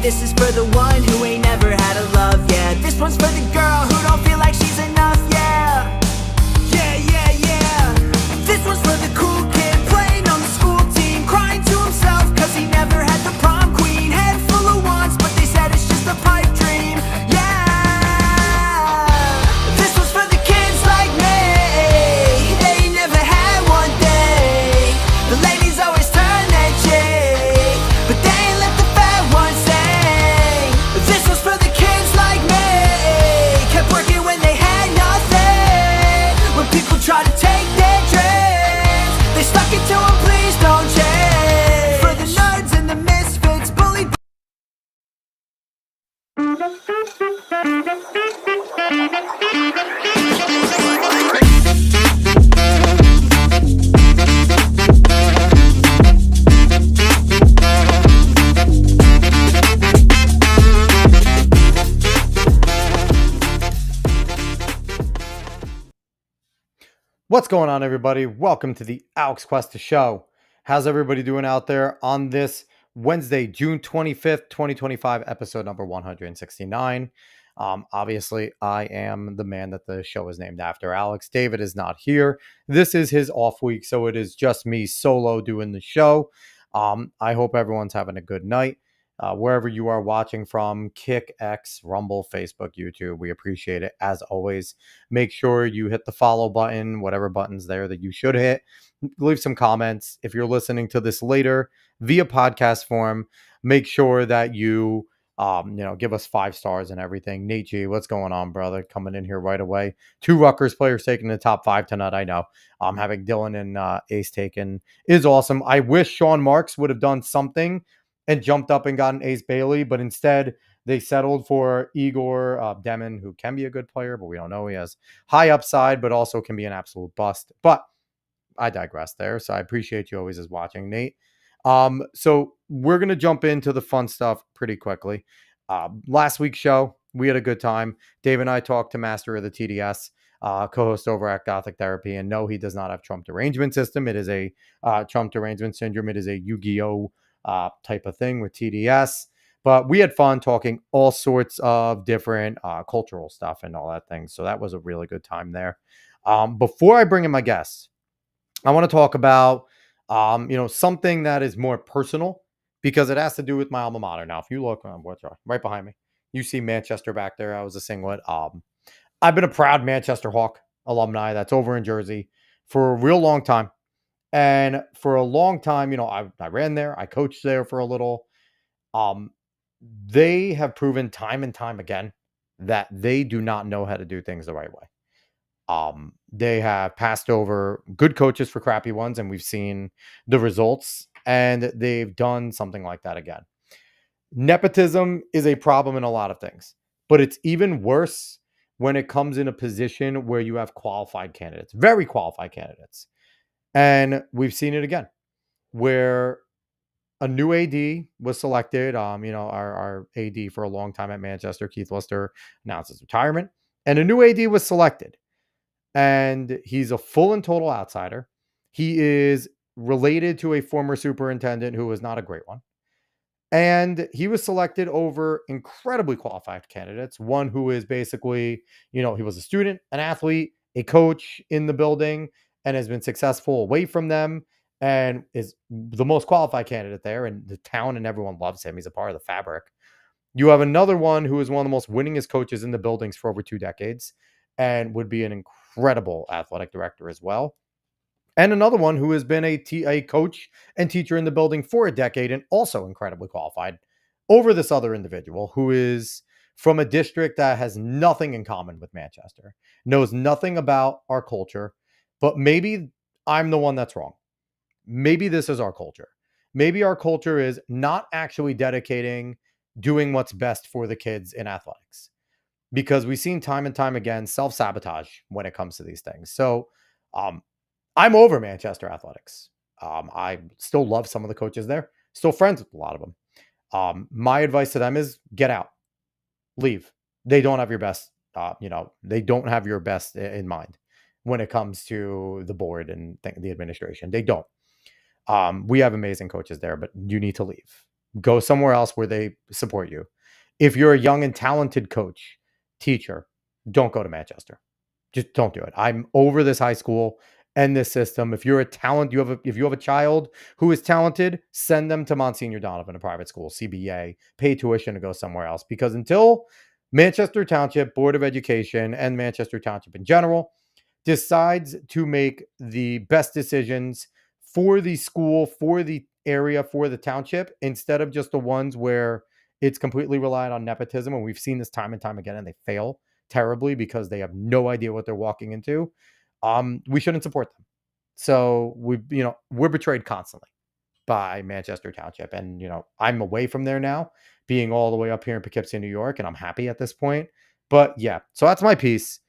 this is for the one who ain't never had a love, yeah. This one's for the girl who don't feel like she's enough, yeah. Yeah, yeah, yeah. This one's for the cool kid playing on the school team, crying to himself cause he never had the prom queen. Head full of wants, but they said it's just a pipe dream, yeah. This one's for the kids like me, they ain't never had one day. The ladies always turn their cheek, but they ain't let the fat ones sing. This one's for the kids like me, kept working when they had nothing. When people try to take their dreams, they stuck it to them, please don't change. For the nerds and the misfits, bullied. What's going on, everybody? Welcome to the Alex Cuesta Show. How's everybody doing out there on this Wednesday, June 25th, 2025, episode number 169? Obviously, I am the man that the show is named after. Alex David is not here. This is his off week, so it is just me solo doing the show. I hope everyone's having a good night. Wherever you are watching from, Kick, X, Rumble, Facebook, YouTube, we appreciate it. As always, make sure you hit the follow button, whatever button's there that you should hit. Leave some comments. If you're listening to this later via podcast form, make sure that you give us 5 stars and everything. Nate G, what's going on, brother? Coming in here right away. 2 Rutgers players taken in the top 5 tonight. I know. Having Dylan and Ace taken is awesome. I wish Sean Marks would have done something and jumped up and gotten Ace Bailey, but instead they settled for Igor Demon, who can be a good player, but we don't know. He has high upside, but also can be an absolute bust. But I digress there, so I appreciate you always as watching, Nate. So we're going to jump into the fun stuff pretty quickly. Last week's show, we had a good time. Dave and I talked to Master of the TDS, co-host over at Gothic Therapy, and no, he does not have Trump derangement system. It is a Trump derangement syndrome. It is a Yu-Gi-Oh! Type of thing with TDS. But we had fun talking all sorts of different cultural stuff and all that thing. So that was a really good time there. Before I bring in my guests, I want to talk about something that is more personal because it has to do with my alma mater. Now, if you look right behind me, you see Manchester back there. I was a singlet. I've been a proud Manchester Hawk alumni that's over in Jersey for a real long time. And for a long time, I ran there. I coached there for a little. They have proven time and time again that they do not know how to do things the right way. They have passed over good coaches for crappy ones, and we've seen the results, and they've done something like that again. Nepotism is a problem in a lot of things, but it's even worse when it comes in a position where you have qualified candidates, very qualified candidates. And we've seen it again, where a new AD was selected. Our AD for a long time at Manchester, Keith Lister, announced his retirement, and a new AD was selected. And he's a full and total outsider. He is related to a former superintendent who was not a great one. And he was selected over incredibly qualified candidates. One who is basically, he was a student, an athlete, a coach in the building, and has been successful away from them and is the most qualified candidate there. And the town and everyone loves him. He's a part of the fabric. You have another one who is one of the most winningest coaches in the buildings for over 2 decades and would be an incredible athletic director as well. And another one who has been a coach and teacher in the building for a decade and also incredibly qualified over this other individual who is from a district that has nothing in common with Manchester, knows nothing about our culture, but maybe I'm the one that's wrong. Maybe this is our culture. Maybe our culture is not actually dedicating doing what's best for the kids in athletics, because we've seen time and time again self-sabotage when it comes to these things. So I'm over Manchester athletics. I still love some of the coaches there, still friends with a lot of them. My advice to them is get out, leave. They don't have your best, they don't have your best in mind when it comes to the board and the administration. They don't. We have amazing coaches there, but you need to leave. Go somewhere else where they support you. If you're a young and talented coach, teacher, don't go to Manchester. Just don't do it. I'm over this high school and this system. If you're a talent, if you have a child who is talented, send them to Monsignor Donovan, a private school, CBA, pay tuition to go somewhere else. Because until Manchester Township Board of Education and Manchester Township in general decides to make the best decisions for the school, for the area, for the township, instead of just the ones where it's completely reliant on nepotism. And we've seen this time and time again, and they fail terribly because they have no idea what they're walking into. We shouldn't support them. So we're betrayed constantly by Manchester Township. And, I'm away from there now, being all the way up here in Poughkeepsie, New York, and I'm happy at this point. But yeah, so that's my piece.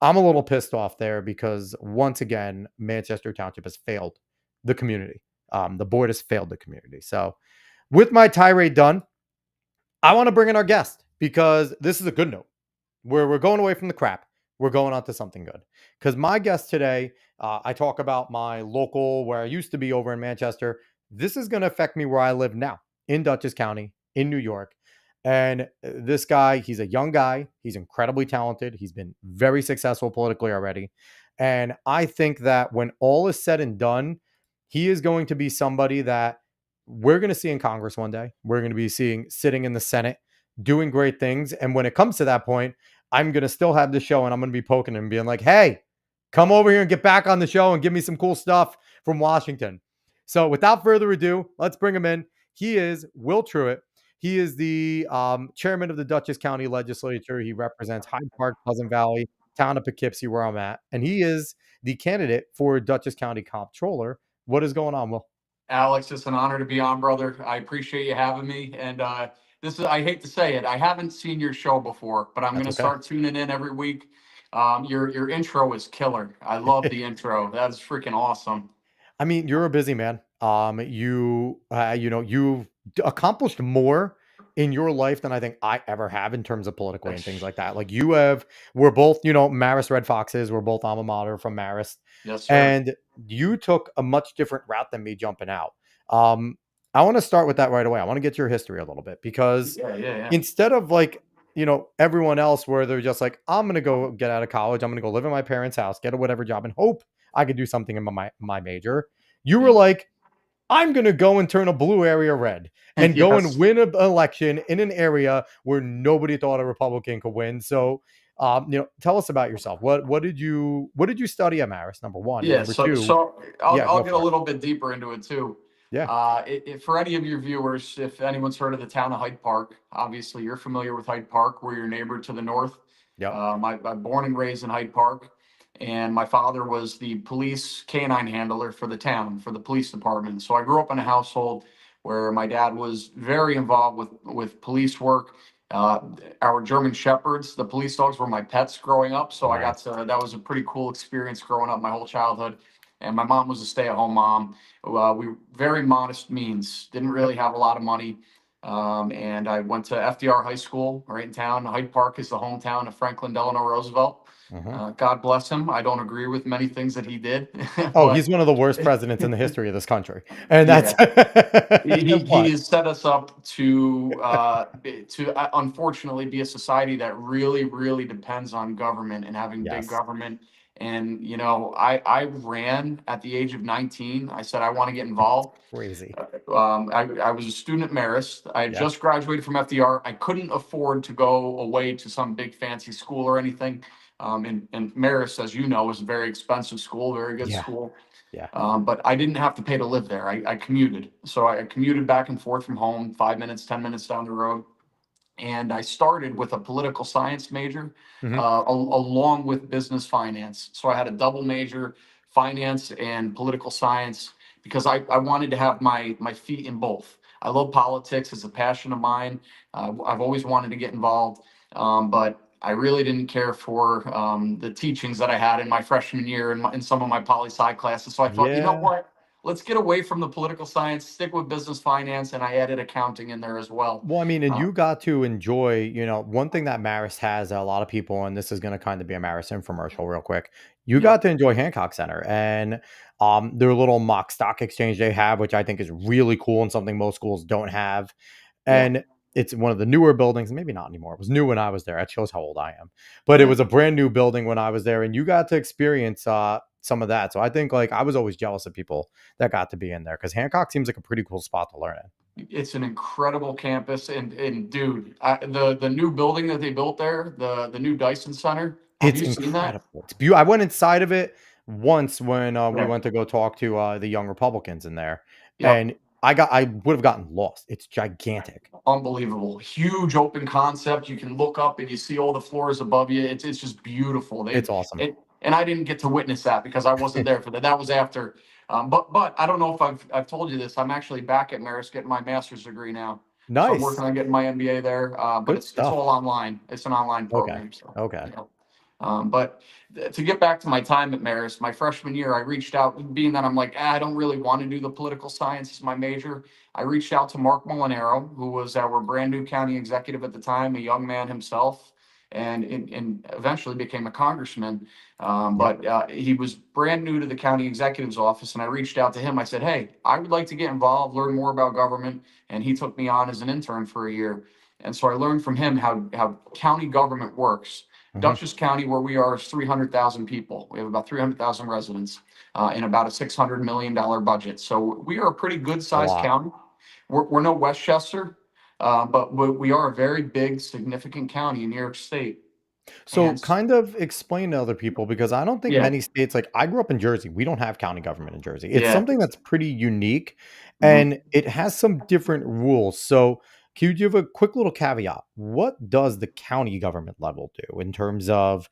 I'm a little pissed off there because once again, Manchester Township has failed the community. The board has failed the community. So with my tirade done, I want to bring in our guest because this is a good note where we're going away from the crap. We're going on to something good. Because my guest today, I talk about my local, where I used to be over in Manchester. This is going to affect me where I live now in Dutchess County in New York. And this guy, he's a young guy. He's incredibly talented. He's been very successful politically already. And I think that when all is said and done, he is going to be somebody that we're going to see in Congress one day. We're going to be seeing sitting in the Senate doing great things. And when it comes to that point, I'm going to still have the show and I'm going to be poking him, being like, hey, come over here and get back on the show and give me some cool stuff from Washington. So without further ado, let's bring him in. He is Will Truitt. He is the chairman of the Dutchess County Legislature. He represents Hyde Park, Pleasant Valley, town of Poughkeepsie, where I'm at. And he is the candidate for Dutchess County Comptroller. What is going on, Will? Alex, it's an honor to be on, brother. I appreciate you having me. And I hate to say it, I haven't seen your show before, but I'm going That's to okay. start tuning in every week. Your intro is killer. I love the intro. That's freaking awesome. I mean, you're a busy man. You've accomplished more in your life than I think I ever have in terms of politically and things like that. Like we're both, Marist Red Foxes. We're both alma mater from Marist, Yes, sir. and you took a much different route than me jumping out. Um, I want to start with that right away. I want to get your history a little bit because Yeah. instead of like, everyone else where they're just like, I'm going to go get out of college. I'm going to go live in my parents' house, get a whatever job and hope I could do something in my major. You were Yeah. like, I'm going to go and turn a blue area red and go and Yes. win an election in an area where nobody thought a Republican could win. So, tell us about yourself. What did you study at Marist? Number one, and Yeah, number two, so I'll yeah, go get a for it. little bit deeper into it too. Yeah, For any of your viewers, if anyone's heard of the town of Hyde Park, obviously you're familiar with Hyde Park. We're your neighbor to the north. yep, I'm born and raised in Hyde Park, and my father was the police canine handler for the town, for the police department. So I grew up in a household where my dad was very involved with police work. Uh, our German Shepherds, the police dogs, were my pets growing up. So I got nice. to, that was a pretty cool experience growing up my whole childhood. And my mom was a stay-at-home mom. We very modest means, didn't Yep. really have a lot of money. And I went to FDR High School right in town. Hyde Park is the hometown of Franklin Delano Roosevelt. Mhm. God bless him. I don't agree with many things that he did, Oh, but he's one of the worst presidents in the history of this country, and that's yeah, he but has set us up to unfortunately be a society that really depends on government and having big yes, government. And I ran at the age of 19. I said I want to get involved. crazy. I was a student at Marist. I had Yeah. just graduated from FDR. I couldn't afford to go away to some big fancy school or anything. And Marist, as you know, is a very expensive school, very good Yeah. school. Yeah. But I didn't have to pay to live there. I commuted. So I commuted back and forth from home, 5 minutes, 10 minutes down the road. And I started with a political science major, Mhm. along with business finance. So I had a double major, finance and political science, because I wanted to have my feet in both. I love politics; it's a passion of mine. I've always wanted to get involved, but I really didn't care for the teachings that I had in my freshman year and in some of my poli sci classes. So I thought, you know Yeah. what? let's get away from the political science, stick with business finance, and I added accounting in there as well. Well, I mean, and Uh, you got to enjoy, one thing that Marist has that a lot of people, and this is going to kind of be a Marist infomercial real quick. You got yep, to enjoy Hancock Center and their little mock stock exchange they have, which I think is really cool and something most schools don't have. yeah, And it's one of the newer buildings, maybe not anymore. It was new when I was there. That shows how old I am. But it yeah. was a brand new building when I was there, and you got to experience some of that. So I think like I was always jealous of people that got to be in there because Hancock seems like a pretty cool spot to learn in. It's an incredible campus, and dude, the new building that they built there, the new Dyson Center. Have It's you seen that? incredible. It's beautiful. I went inside of it once when, we Yeah. went to go talk to, the young Republicans in there, Yep. and I would have gotten lost. It's gigantic. Unbelievable. Huge open concept. You can look up and you see all the floors above you. It's just beautiful. It's awesome. And I didn't get to witness that because I wasn't there for that. That was after. But I don't know if I've told you this. I'm actually back at Marist getting my master's degree now. So I'm Nice. working on getting my MBA there. But Good it's stuff. all online. It's an online Okay. program. So Okay. yeah. But to get back to my time at Marist, my freshman year, I reached out, being that I'm like, I don't really want to do the political science as my major. I reached out to Mark Molinaro, who was our brand new county executive at the time, a young man himself, and eventually became a congressman. Yep. But he was brand new to the county executive's office, and I reached out to him. I said, "Hey, I would like to get involved, learn more about government," and he took me on as an intern for a year. And so I learned from him how county government works. Mhm. Dutchess County, where we are, is 300,000 people. We have about 300,000 residents in about a $600 million budget. So we are a pretty good A sized lot. county. We're no Westchester, but we are a very big, significant county in New York State. So And kind of explain to other people because I don't think yeah, many states like I grew up in Jersey. We don't have county government in Jersey. It's yeah. something that's pretty unique Mhm. and it has some different rules. So can you give a quick little caveat? What does the county government level do in terms of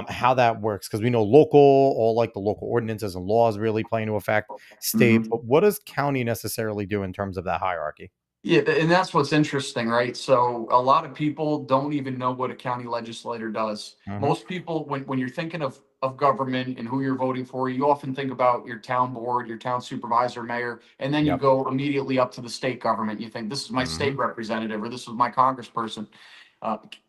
how that works? Because we know local, all like the local ordinances and laws really play into effect state, Mhm. but what does county necessarily do in terms of that hierarchy? Yeah, and that's what's interesting, right? So a lot of people don't even know what a county legislator does. Hmm. Most people, when you're thinking of government and who you're voting for, you often think about your town board, your town supervisor, mayor, and then you Yep. go immediately up to the state government. You think this is my Hmm. state representative or this is my congressperson.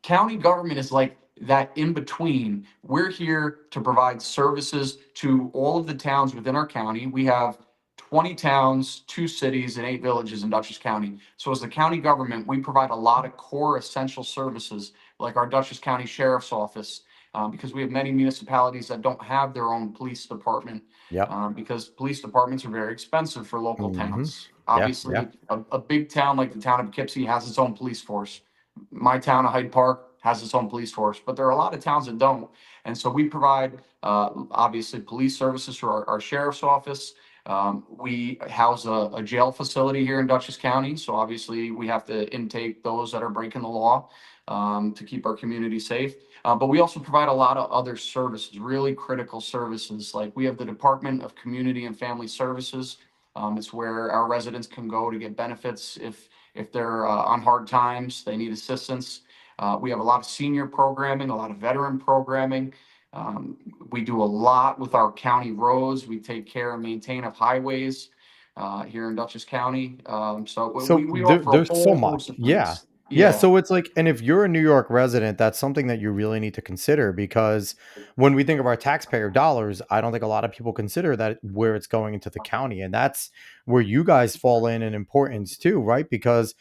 County government is like that in between. We're here to provide services to all of the towns within our county. We have 20 towns, 2 cities, and 8 villages in Dutchess County. So, as the county government, we provide a lot of core essential services like our Dutchess County Sheriff's Office, because we have many municipalities that don't have their own police department, Yep. because police departments are very expensive for local Hmm. towns. Yeah. Yeah. Obviously, a big town like the town of Poughkeepsie has its own police force. My town of Hyde Park has its own police force, but there are a lot of towns that don't. And so we provide, obviously, police services through our sheriff's office. We house a jail facility here in Dutchess County. So obviously, we have to intake those that are breaking the law, to keep our community safe. But we also provide a lot of other services, really critical services. Like we have the Department of Community and Family Services. It's where our residents can go to get benefits if they're on hard times, they need assistance. We have a lot of senior programming, a lot of veteran programming. Um, we do a lot with our county roads. We take care and maintain of highways here in Dutchess County. So So we offer a there's so whole host much. of Yeah. things. Yeah, Yeah. so it's like and if you're a New York resident, that's something that you really need to consider because when we think of our taxpayer dollars, I don't think a lot of people consider that where it's going into the county. And that's where you guys fall in importance too, right? Because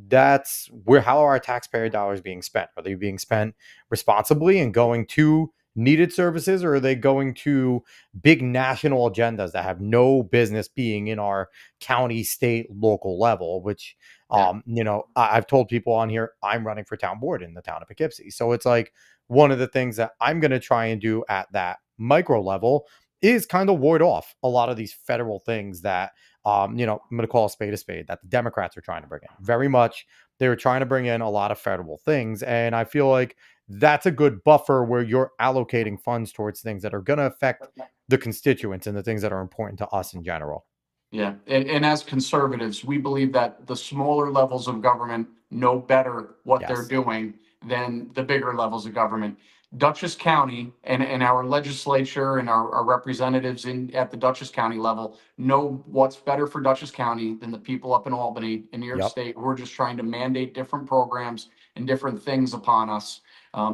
that's where how are our taxpayer dollars being spent? Are they being spent responsibly and going to needed services or are they going to big national agendas that have no business being in our county, state, local level, which Yeah. I've told people on here I'm running for town board in the town of Poughkeepsie. So it's like one of the things that I'm going to try and do at that micro level is kind of ward off a lot of these federal things that I'm going to call a spade that the Democrats are trying to bring in. Very much they're trying to bring in a lot of federal things and I feel like that's a good buffer where you're allocating funds towards things that are going to affect the constituents and the things that are important to us in general. Yeah, and as conservatives, we believe that the smaller levels of government know better what they're Yes. doing than the bigger levels of government. Dutchess County and our legislature and our representatives at the Dutchess County level know what's better for Dutchess County than the people up in Albany in New York Yep. State who are just trying to mandate different programs and different things upon us.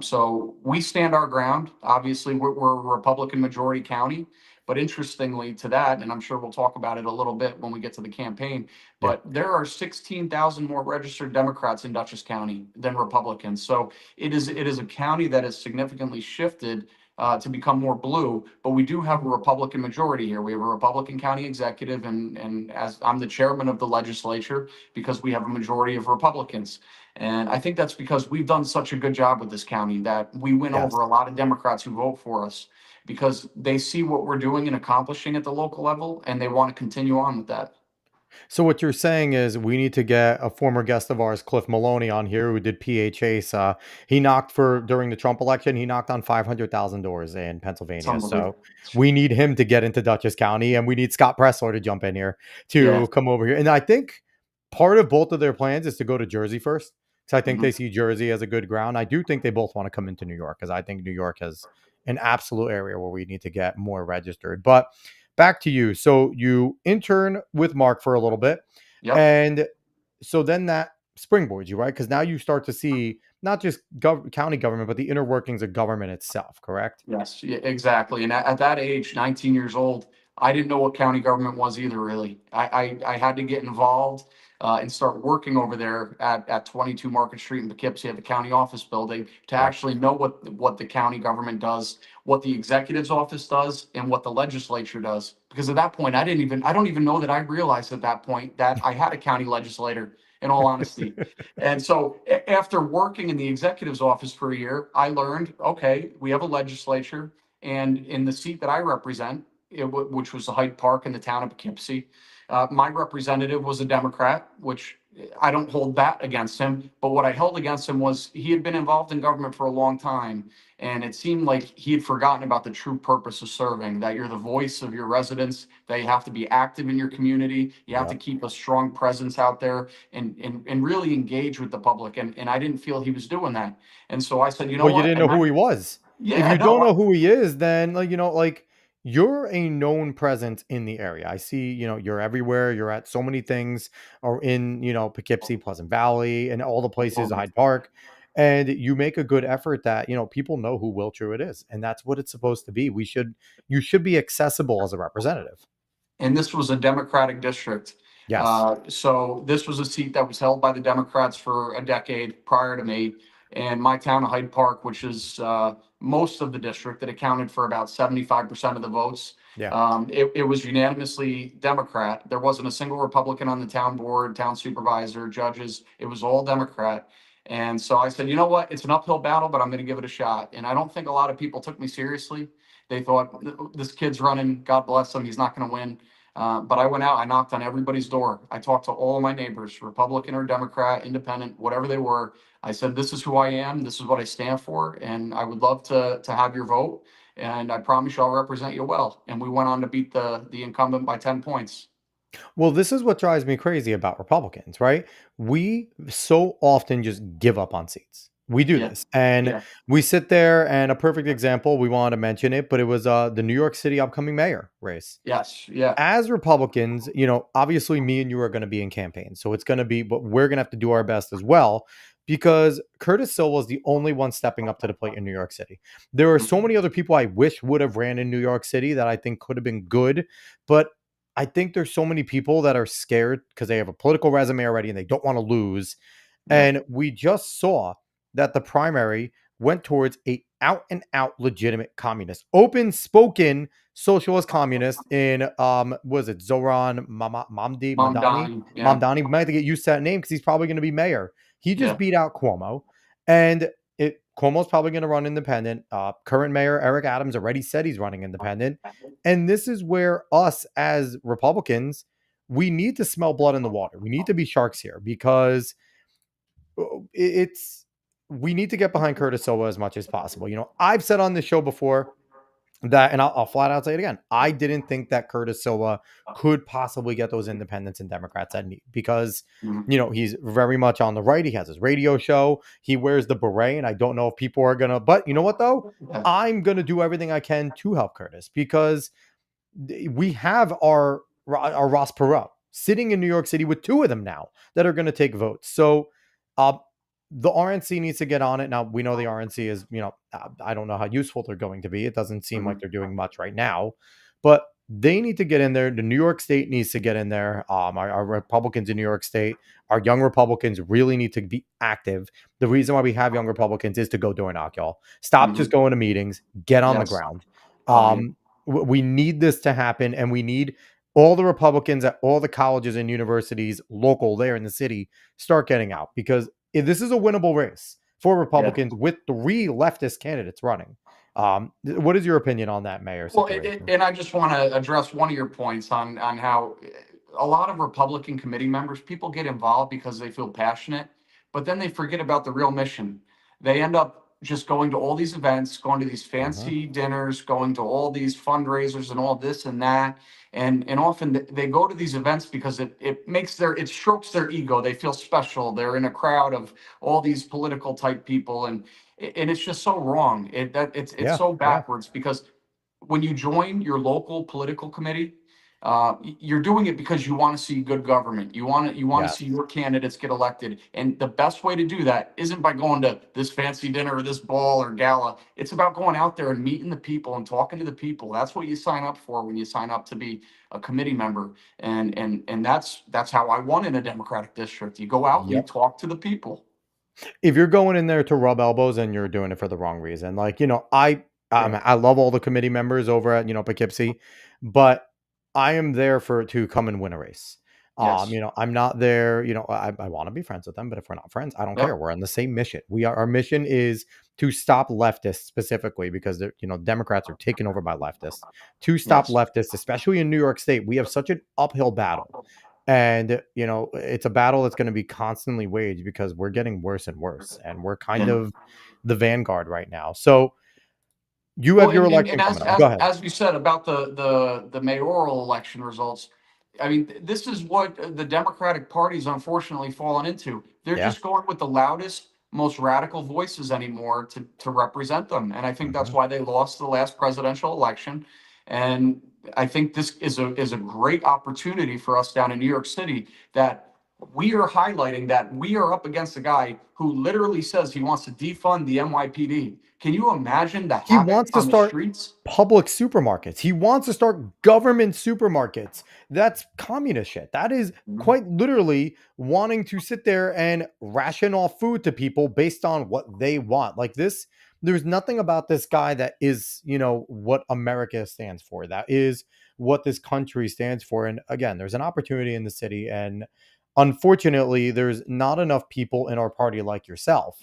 So we stand our ground. Obviously, we're a Republican majority county. But interestingly to that, and I'm sure we'll talk about it a little bit when we get to the campaign, Yeah. but there are 16,000 more registered Democrats in Dutchess County than Republicans. So it is a county that has significantly shifted to become more blue, but we do have a Republican majority here. We have a Republican county executive, and as I'm the chairman of the legislature, because we have a majority of Republicans. And I think that's because we've done such a good job with this county that we win Yes. over a lot of Democrats who vote for us because they see what we're doing and accomplishing at the local level, and they want to continue on with that. So what you're saying is we need to get a former guest of ours, Cliff Maloney, on here who did PHAs. He knocked for during the Trump election. He knocked on 500,000 doors in It's Pennsylvania. So unbelievable. we need him to get into Dutchess County, and we need Scott Pressler to jump in here Yeah. to come over here. And I think part of both of their plans is to go to Jersey first, because I think Mhm. they see Jersey as a good ground. I do think they both want to come into New York because I think New York has an absolute area where we need to get more registered. But back to you. So you intern with Mark for a little bit. Yep. And so then that springboards you, right? Because now you start to see not just county government, but the inner workings of government itself, correct? Yes, yeah, exactly. And at that age, 19 years old, I didn't know what county government was either, really. I had to get involved and start working over there at 22 Market Street in Poughkeepsie at the county office building to Yep. actually know what the county government does, what the executive's office does, and what the legislature does. Because at that point, I don't even know that I realized at that point that I had a county legislator, in all honesty. And so after working in the executive's office for a year, I learned, okay, we have a legislature, and in the seat that I represent, which was the Hyde Park in the town of Poughkeepsie, my representative was a Democrat, which I don't hold that against him. But what I held against him was he had been involved in government for a long time, and it seemed like he had forgotten about the true purpose of serving, that you're the voice of your residents, that you have to be active in your community, you have to Yep. keep a strong presence out there and really engage with the public. And I didn't feel he was doing that. And so I said, you know Well, you what? didn't know who he was. If Yeah, you don't no, know who he is, then like you're a known presence in the area. I see, you're everywhere. You're at so many things or in, Poughkeepsie, Pleasant Valley, and all the places, Hyde Park. And you make a good effort that, people know who Will Truitt is. And that's what it's supposed to be. You should be accessible as a representative. and this was a Democratic district. Yes. So this was a seat that was held by the Democrats for a decade prior to me. And my town of Hyde Park, which is most of the district, that accounted for about 75% of the votes. Yeah. It was unanimously Democrat. There wasn't a single Republican on the town board, town supervisor, judges. It was all Democrat. And so I said, you know what? It's an uphill battle, but I'm going to give it a shot. And I don't think a lot of people took me seriously. They thought this kid's running. God bless him. He's not going to win. But I went out, I knocked on everybody's door. I talked to all of my neighbors, Republican or Democrat, independent, whatever they were. I said, this is who I am. This is what I stand for. And I would love to have your vote. And I promise you I'll represent you well. And we went on to beat the incumbent by 10 points. Well, this is what drives me crazy about Republicans, right? We so often just give up on seats. We do Yeah. this and Yeah. we sit there. And a perfect example, we wanted to mention it, but it was the New York City upcoming mayor race. Yes. Yeah. As Republicans, obviously me and you are going to be in campaigns. So it's going to be, but we're going to have to do our best as well because Curtis Silva was the only one stepping up to the plate in New York City. There are so many other people I wish would have ran in New York City that I think could have been good, but I think there's so many people that are scared because they have a political resume already and they don't want to lose. Yeah. And we just saw that the primary went towards a out and out legitimate communist, open spoken socialist communist in was it Zoran Mom Mamdani? dying. Yeah. Mamdani. We might have to get used to that name because he's probably going to be mayor. He just Yeah. beat out Cuomo. And Cuomo's probably going to run independent. Current mayor Eric Adams already said he's running independent. And this is where us as Republicans, we need to smell blood in the water. We need to be sharks here because it's we need to get behind Curtis Silva as much as possible. I've said on this show before, that, and I'll flat out say it again. I didn't think that Curtis Silva could possibly get those independents and Democrats at need because, Mhm. he's very much on the right. He has his radio show. He wears the beret, and I don't know if people are gonna. But you know what though? Yeah. I'm gonna do everything I can to help Curtis because we have our Ross Perot sitting in New York City with two of them now that are going to take votes. So, uh, the RNC needs to get on it. Now we know the RNC is, I don't know how useful they're going to be. It doesn't seem like Mhm. they're doing much right now, but they need to get in there. The New York State needs to get in there. Our Republicans in New York State, our young Republicans really need to be active. The reason why we have young Republicans is to go door knock, y'all. Stop just Mhm. going to meetings, get on the Yes. ground. Yeah. Um, we need this to happen, and we need all the Republicans at all the colleges and universities local there in the city start getting out because this is a winnable race for Yeah. Republicans with three leftist candidates running. What is your opinion on that mayor Well, situation? and I just want to address one of your points on how a lot of Republican committee members, people get involved because they feel passionate, but then they forget about the real mission. They end up just going to all these events, going to these Mhm. fancy dinners, going to all these fundraisers and all this and that. And often they go to these events because it strokes their ego. They feel special. They're in a crowd of all these political type people, and it's just so wrong. It's Yeah, so yeah, backwards because when you join your local political committee, you're doing it because you want to see good government. You want to yes, see your candidates get elected, and the best way to do that isn't by going to this fancy dinner or this ball or gala. It's about going out there and meeting the people and talking to the people. That's what you sign up for when you sign up to be a committee member, and that's how I won in a Democratic district. You go out and you yep. talk to the people. If you're going in there to rub elbows and you're doing it for the wrong reason, like Yeah. I love all the committee members over at Poughkeepsie, but I am there to come and win a race. Yes. I'm not there. I want to be friends with them, but if we're not friends, I don't care. Yep. We're on the same mission. Our mission is to stop leftists specifically because Democrats are taken over by leftists. To stop Yes. leftists, especially in New York State, we have such an uphill battle. And, it's a battle that's going to be constantly waged because we're getting worse and worse. And we're kind Yeah. of the vanguard right now. So you Well, have your and election as coming up. Go ahead. as you said about the mayoral election results, I mean, this is what the Democratic Party's unfortunately fallen into. They're Yeah. just going with the loudest, most radical voices anymore to represent them, and I think that's Hmm. why they lost the last presidential election. And I think this is a great opportunity for us down in New York City that we are highlighting that we are up against a guy who literally says he wants to defund the NYPD. Can you imagine the He havoc wants to on the start streets? public supermarkets. He wants to start government supermarkets. That's communist shit. That is Mhm. quite literally wanting to sit there and ration off food to people based on what they want. Like this, there's nothing about this guy that is, what America stands for. That is what this country stands for. And again, there's an opportunity in the city. And unfortunately, there's not enough people in our party like yourself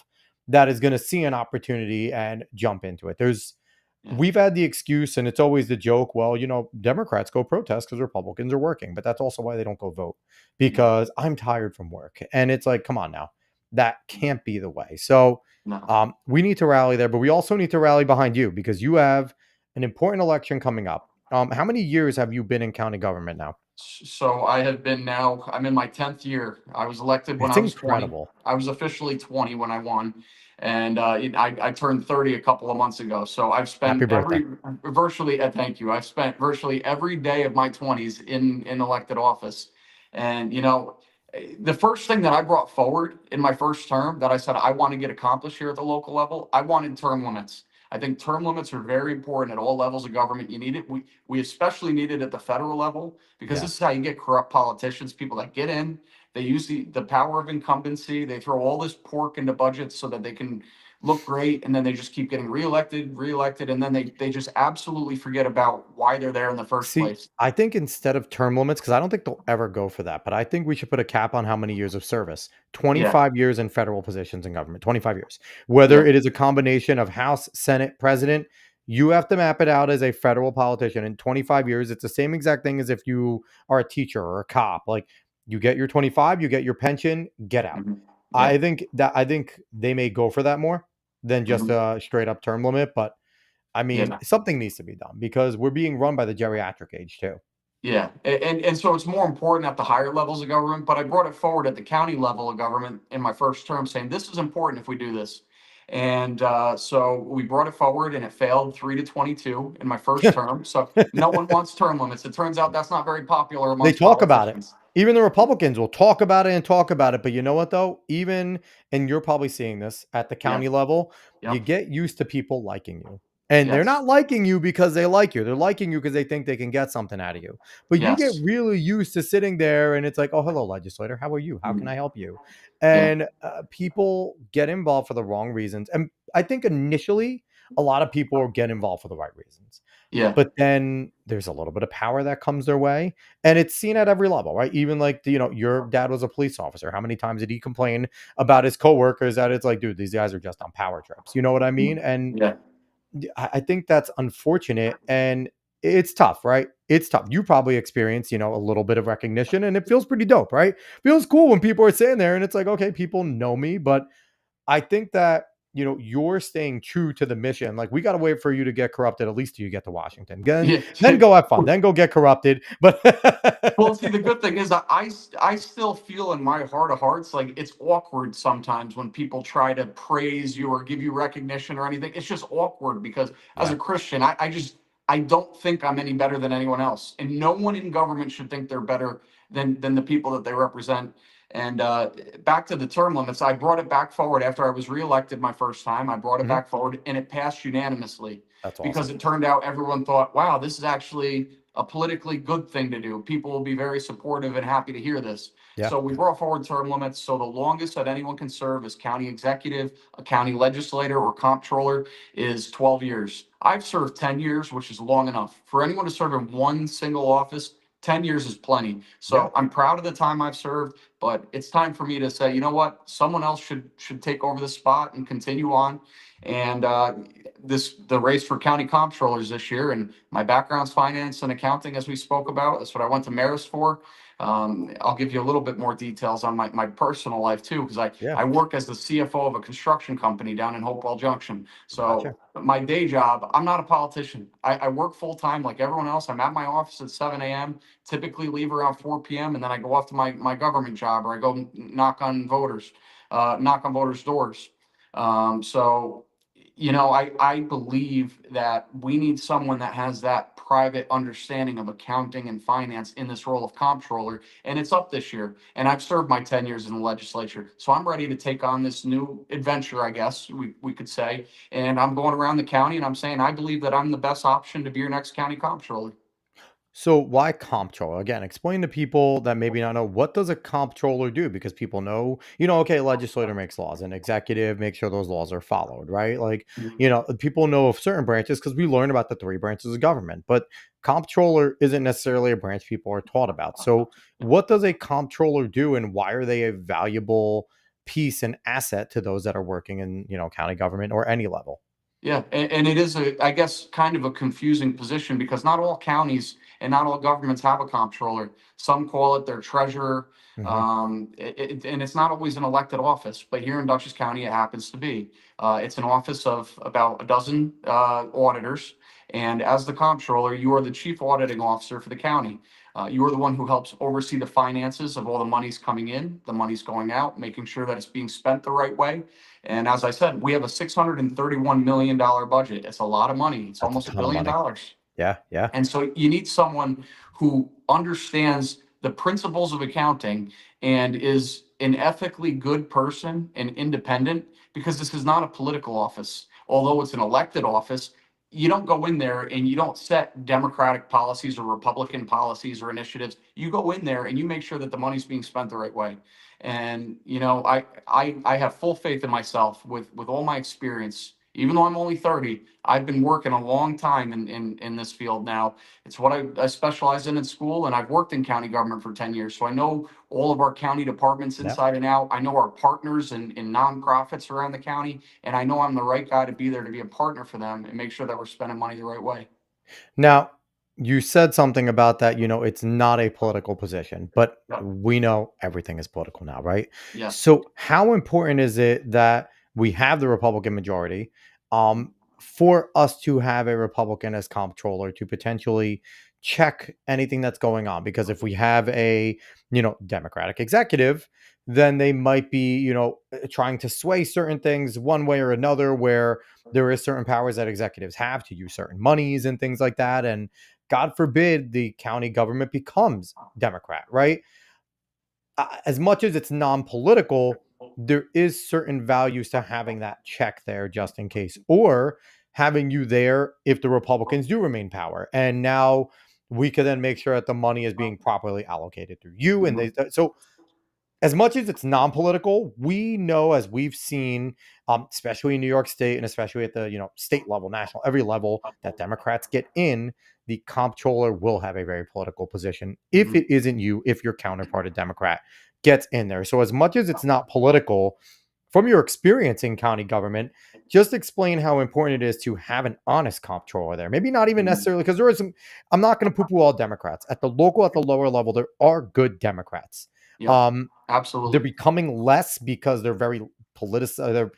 that is going to see an opportunity and jump into it. Yeah, We've had the excuse, and it's always the joke, well, Democrats go protest because Republicans are working, but that's also why they don't go vote yeah, because I'm tired from work. And it's like, come on now, that can't be the way. So no. we need to rally there, but we also need to rally behind you because you have an important election coming up. How many years have you been in county government now? So I'm in my 10th year. I was elected when It's I was 20. incredible. I was officially 20 when I won. And I turned 30 a couple of months ago. So I've Happy spent birthday. thank you. I've spent virtually every day of my 20s in elected office. And, the first thing that I brought forward in my first term that I said I want to get accomplished here at the local level, I wanted term limits. I think term limits are very important at all levels of government. You need it. We especially need it at the federal level because this is Yes. how you get corrupt politicians, people that get in, they use the power of incumbency, they throw all this pork into budgets so that they can look great, and then they just keep getting reelected, and then they just absolutely forget about why they're there in the first See, place. I think instead of term limits, because I don't think they'll ever go for that, but I think we should put a cap on how many years of service. Yeah, 25 years in federal positions in government, 25 years. Whether yeah, it is a combination of House, Senate, President, you have to map it out as a federal politician. In 25 years, it's the same exact thing as if you are a teacher or a cop. Like you get your 25, you get your pension, get out. mhm, yeah, I think they may go for that more than just mhm, a straight up term limit, but I mean, Yeah. something needs to be done because we're being run by the geriatric age too. Yeah, and so it's more important at the higher levels of government, but I brought it forward at the county level of government in my first term, saying this is important if we do this. And so we brought it forward, and it failed 3 to 22 in my first term. So no one wants term limits. It turns out that's not very popular They amongst talk about it. politicians. Even the Republicans will talk about it and talk about it, but you know what though? Even and you're probably seeing this at the Yeah. county level, you Yep. get used to people liking you. And they're Yes. not liking you because they like you. They're liking you because they think they can get something out of you. But you get Yes. really used to sitting there and it's like, "Oh, hello legislator. How are you? How can Mm. I help you?" Yeah. And people get involved for the wrong reasons. And I think initially a lot of people get involved for the right reasons. Yeah. But then there's a little bit of power that comes their way, and it's seen at every level, right? Even like, your dad was a police officer. How many times did he complain about his coworkers that it's like, dude, these guys are just on power trips. You know what I mean? Mm. And Yeah. I think that's unfortunate and it's tough, right? It's tough. You probably experience, a little bit of recognition and it feels pretty dope, right? Feels cool when people are saying there and it's like, okay, people know me, but I think that, you're staying true to the mission. Like we got to wait for you to get corrupted at least till you get to Washington. Then Yeah. go have fun. Then go get corrupted. But Well, see, the good thing is that I still feel in my heart of hearts like it's awkward sometimes when people try to praise you or give you recognition or anything. It's just awkward because as yeah, a Christian, I don't think I'm any better than anyone else, and no one in government should think they're better than the people that they represent. And back to the term limits, I brought it back forward after I was reelected my first time. I brought it mhm, back forward, and it passed unanimously that's because awesome. it turned out everyone thought, wow, this is actually a politically good thing to do. People will be very supportive and happy to hear this. Yeah, So we brought forward term limits. So the longest that anyone can serve as county executive, a county legislator, or comptroller is 12 years. I've served 10 years, which is long enough. For anyone to serve in one single office, 10 years is plenty. yeah. So I'm proud of the time I've served, but it's time for me to say, you know what? Someone else should take over the spot and continue on. And the race for county comptrollers this year, and my background's finance and accounting, as we spoke about. That's what I went to Marist for. I'll give you a little bit more details on my personal life too, because Yeah. I work as the CFO of a construction company down in Hopewell Junction. So Gotcha. my day job, I'm not a politician. I work full time like everyone else. I'm at my office at 7 a.m., typically leave around 4 p.m., and then I go off to my government job, or I go knock on voters' doors. So I believe that we need someone that has that private understanding of accounting and finance in this role of comptroller, and it's up this year. And I've served my 10 years in the legislature, so I'm ready to take on this new adventure, I guess we could say. And I'm going around the county, and I'm saying I believe that I'm the best option to be your next county comptroller. So why comptroller? Again, explain to people that maybe not know what does a comptroller do because people know, okay, legislator makes laws and executive makes sure those laws are followed, right? Like, people know of certain branches because we learn about the three branches of government, but comptroller isn't necessarily a branch people are taught about. So what does a comptroller do and why are they a valuable piece and asset to those that are working in, county government or any level? Yeah, and it is I guess, kind of a confusing position because not all counties and not all governments have a comptroller. Some call it their treasurer, Hmm. and it's not always an elected office. But here in Dutchess County, it happens to be. It's an office of about a dozen auditors, and as the comptroller, you are the chief auditing officer for the county. You are the one who helps oversee the finances of all the monies coming in, the monies going out, making sure that it's being spent the right way. And as I said, we have a $631 million budget. It's a lot of money. It's That's a almost a ton of billion money. dollars. Yeah. Yeah. And so you need someone who understands the principles of accounting and is an ethically good person and independent, because this is not a political office. Although it's an elected office, you don't go in there and you don't set Democratic policies or Republican policies or initiatives. You go in there and you make sure that the money's being spent the right way. And I have full faith in myself with all my experience. Even though I'm only 30, I've been working a long time in this field now. It's what I specialized in school, and I've worked in county government for 10 years. So I know all of our county departments Yeah. inside and out. I know our partners in nonprofits around the county, and I know I'm the right guy to be there to be a partner for them and make sure that we're spending money the right way. Now, you said something about that, it's not a political position, but Yep. we know everything is political now, right? Yes. So, how important is it that we have the Republican majority? for us to have a Republican as comptroller to potentially check anything that's going on. Because if we have a, Democratic executive, then they might be, trying to sway certain things one way or another, where there is certain powers that executives have to use certain monies and things like that. And God forbid the county government becomes Democrat, right? As much as it's non-political, there is certain values to having that check there just in case, or having you there if the Republicans do remain power. And now we could then make sure that the money is being properly allocated through you. And they, so as much as it's non-political, we know, as we've seen, especially in New York State and especially at the state level, national, every level that Democrats get in, the comptroller will have a very political position. If it isn't you, if your counterpart, a Democrat, gets in there. So as much as it's not political, from your experience in county government, just explain how important it is to have an honest comptroller there. Maybe not even necessarily, because there is some. I'm not going to poo-poo all Democrats at the local, at the lower level. There are good Democrats. Yep, They're absolutely. becoming less because they're very politicized. They're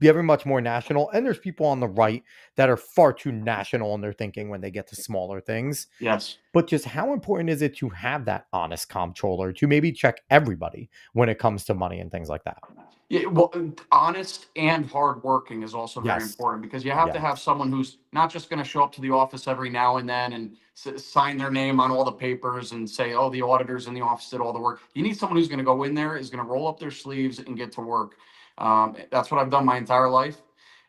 very much more national. And there's people on the right that are far too national in their thinking when they get to smaller things. Yes. But just how important is it to have that honest comptroller to maybe check everybody when it comes to money and things like that? Yeah, well, honest and hardworking is also very Yes. important, because you have to have Yes. someone who's not just going to show up to the office every now and then and sign their name on all the papers and say, "Oh, the auditors in the office did all the work." You need someone who's going to go in there, is going to roll up their sleeves and get to work. That's what I've done my entire life.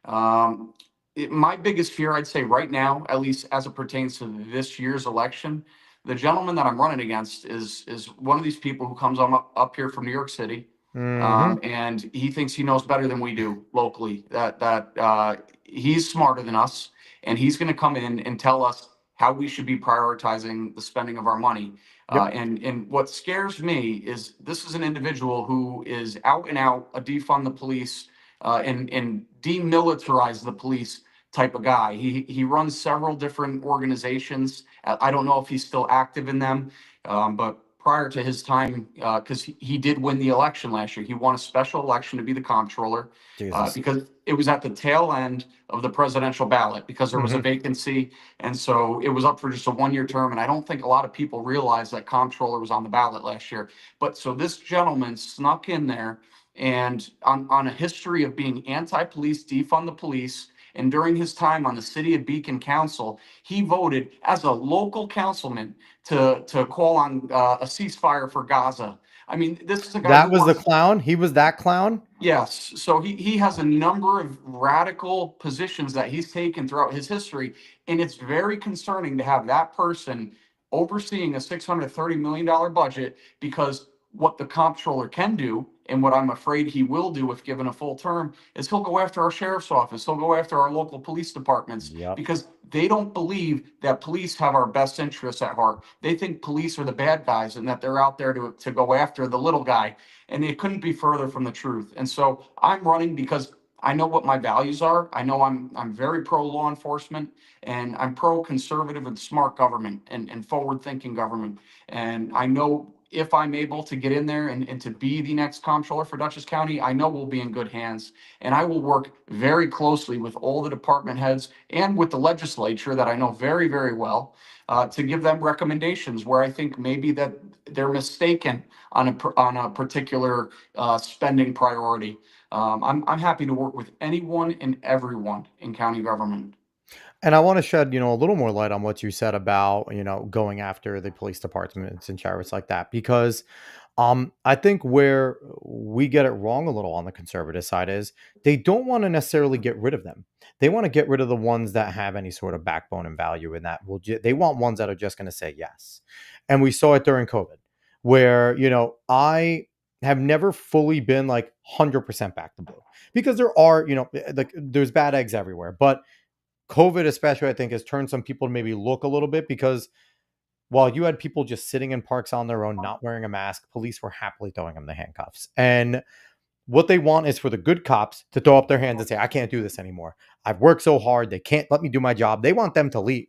My biggest fear, I'd say right now, at least as it pertains to this year's election, the gentleman that I'm running against is one of these people who comes up here from New York City, Hmm. and he thinks he knows better than we do locally. That he's smarter than us, and he's going to come in and tell us how we should be prioritizing the spending of our money. Yep. And what scares me is this is an individual who is out and out a defund the police, and demilitarize the police type of guy. He runs several different organizations. I don't know if he's still active in them, but prior to his time, because he did win the election last year. He won a special election to be the comptroller, Jesus. because it was at the tail end of the presidential ballot, because there was a Hmm. vacancy. And so it was up for just a 1 year term. And I don't think a lot of people realize that comptroller was on the ballot last year. But so this gentleman snuck in there, and on a history of being anti-police, defund the police. And during his time on the City of Beacon Council, he voted as a local councilman to call on a ceasefire for Gaza. I mean, this is a guy who That was the wants. clown. He was that clown. Yes. So he has a number of radical positions that he's taken throughout his history. And it's very concerning to have that person overseeing a $630 million budget, because what the comptroller can do, and what I'm afraid he will do if given a full term, is he'll go after our sheriff's office. He'll go after our local police departments, Yep. because they don't believe that police have our best interests at heart. They think police are the bad guys and that they're out there to go after the little guy, and it couldn't be further from the truth. And so I'm running because I know what my values are. I know I'm very pro law enforcement, and I'm pro conservative and smart government, and forward thinking government. And I know if I'm able to get in there and to be the next comptroller for Dutchess County, I know we'll be in good hands. And I will work very closely with all the department heads and with the legislature that I know very, very well, to give them recommendations where I think maybe that they're mistaken on a particular spending priority. I'm happy to work with anyone and everyone in county government. And I want to shed, a little more light on what you said about, going after the police departments and sheriffs like that, because I think where we get it wrong a little on the conservative side is they don't want to necessarily get rid of them. They want to get rid of the ones that have any sort of backbone and value, and that they want ones that are just going to say yes. And we saw it during COVID, where, I have never fully been like 100% back to blue, because there are, like there's bad eggs everywhere. But COVID, especially, I think, has turned some people to maybe look a little bit, because while you had people just sitting in parks on their own, not wearing a mask, police were happily throwing them the handcuffs. And what they want is for the good cops to throw up their hands and say, I can't do this anymore. I've worked so hard. They can't let me do my job. They want them to leave.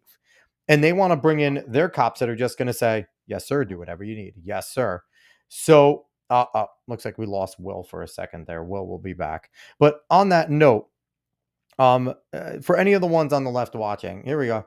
And they want to bring in their cops that are just going to say, yes, sir, do whatever you need. Yes, sir. So, looks like we lost Will for a second there. Will be back. But on that note, For any of the ones on the left watching, here we go.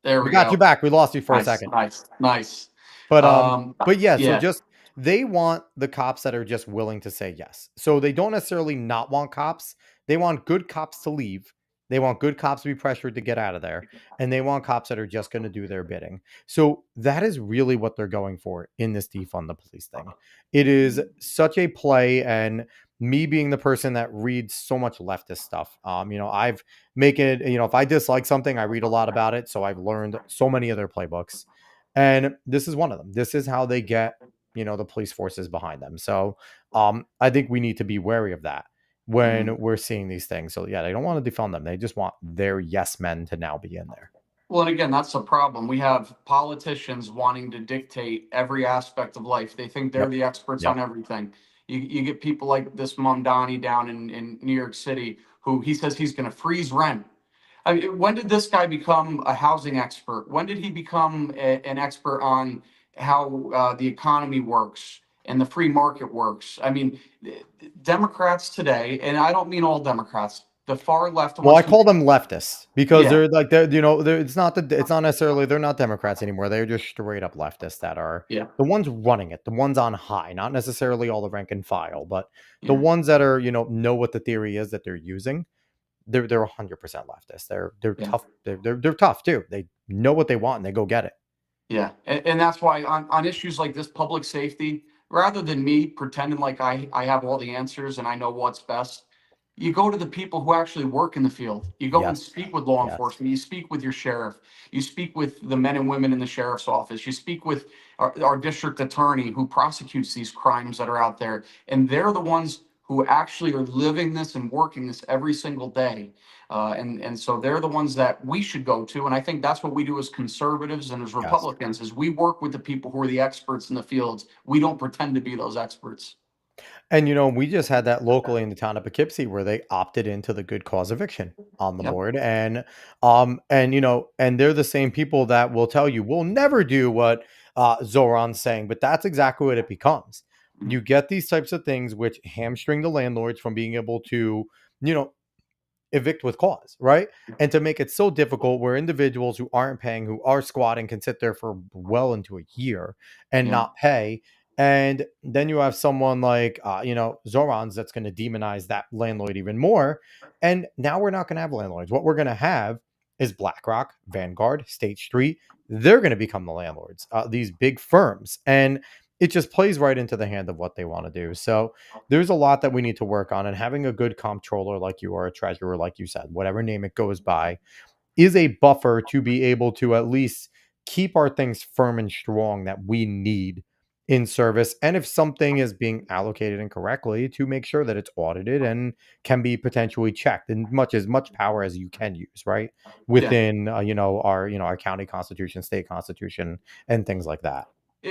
There We we got you go. back. We lost you for a Nice, second. nice, nice. But yeah, so Yeah. just they want the cops that are just willing to say yes. So they don't necessarily not want cops. They want good cops to leave. They want good cops to be pressured to get out of there. And they want cops that are just going to do their bidding. So that is really what they're going for in this defund the police thing. It is such a play. And me being the person that reads so much leftist stuff, I've make it, if I dislike something, I read a lot about it. So I've learned so many other playbooks. And this is one of them. This is how they get, the police forces behind them. So I think we need to be wary of that Mhm. when we're seeing these things. So yeah, they don't want to defund them. They just want their yes men to now be in there. Well, and again, that's the problem. We have politicians wanting to dictate every aspect of life. They think they're Yep. the experts Yep. on everything. You get people like this Mamdani down in New York City who he says he's going to freeze rent. I mean, when did this guy become a housing expert? When did he become an expert on how the economy works and the free market works? I mean, Democrats today, and I don't mean all Democrats, the far left, the Well, ones I who, call them leftists because yeah, they're like it's not necessarily they're not Democrats anymore. They're just straight up leftists that are yeah, the ones running it, the ones on high, not necessarily all the rank and file, but the yeah, ones that are, know what the theory is that they're using. They're 100% leftist. They're yeah. tough. They're tough too. They know what they want and they go get it. Yeah, and that's why on issues like this, public safety, rather than me pretending like I have all the answers and I know what's best, you go to the people who actually work in the field. You go and Yes. speak with law Yes. enforcement. You speak with your sheriff. You speak with the men and women in the sheriff's office. You speak with our district attorney who prosecutes these crimes that are out there. And they're the ones who actually are living this and working this every single day. And so they're the ones that we should go to. And I think that's what we do as conservatives and as Yes. Republicans is we work with the people who are the experts in the fields. We don't pretend to be those experts. And we just had that locally in the town of Poughkeepsie where they opted into the good cause eviction on the Yep. board. And they're the same people that will tell you we'll never do what Zoran's saying, but that's exactly what it becomes. Mhm. You get these types of things which hamstring the landlords from being able to, you know, evict with cause, right? And to make it so difficult where individuals who aren't paying, who are squatting, can sit there for well into a year and Yeah. not pay. And then you have someone like, Zoran's that's going to demonize that landlord even more. And now we're not going to have landlords. What we're going to have is BlackRock, Vanguard, State Street. They're going to become the landlords, these big firms. And it just plays right into the hand of what they want to do. So there's a lot that we need to work on, and having a good comptroller like you are, a treasurer like you said, whatever name it goes by, is a buffer to be able to at least keep our things firm and strong that we need in service. And if something is being allocated incorrectly, to make sure that it's audited and can be potentially checked, and as much power as you can use, right, Yeah. within our county constitution, state constitution, and things like that.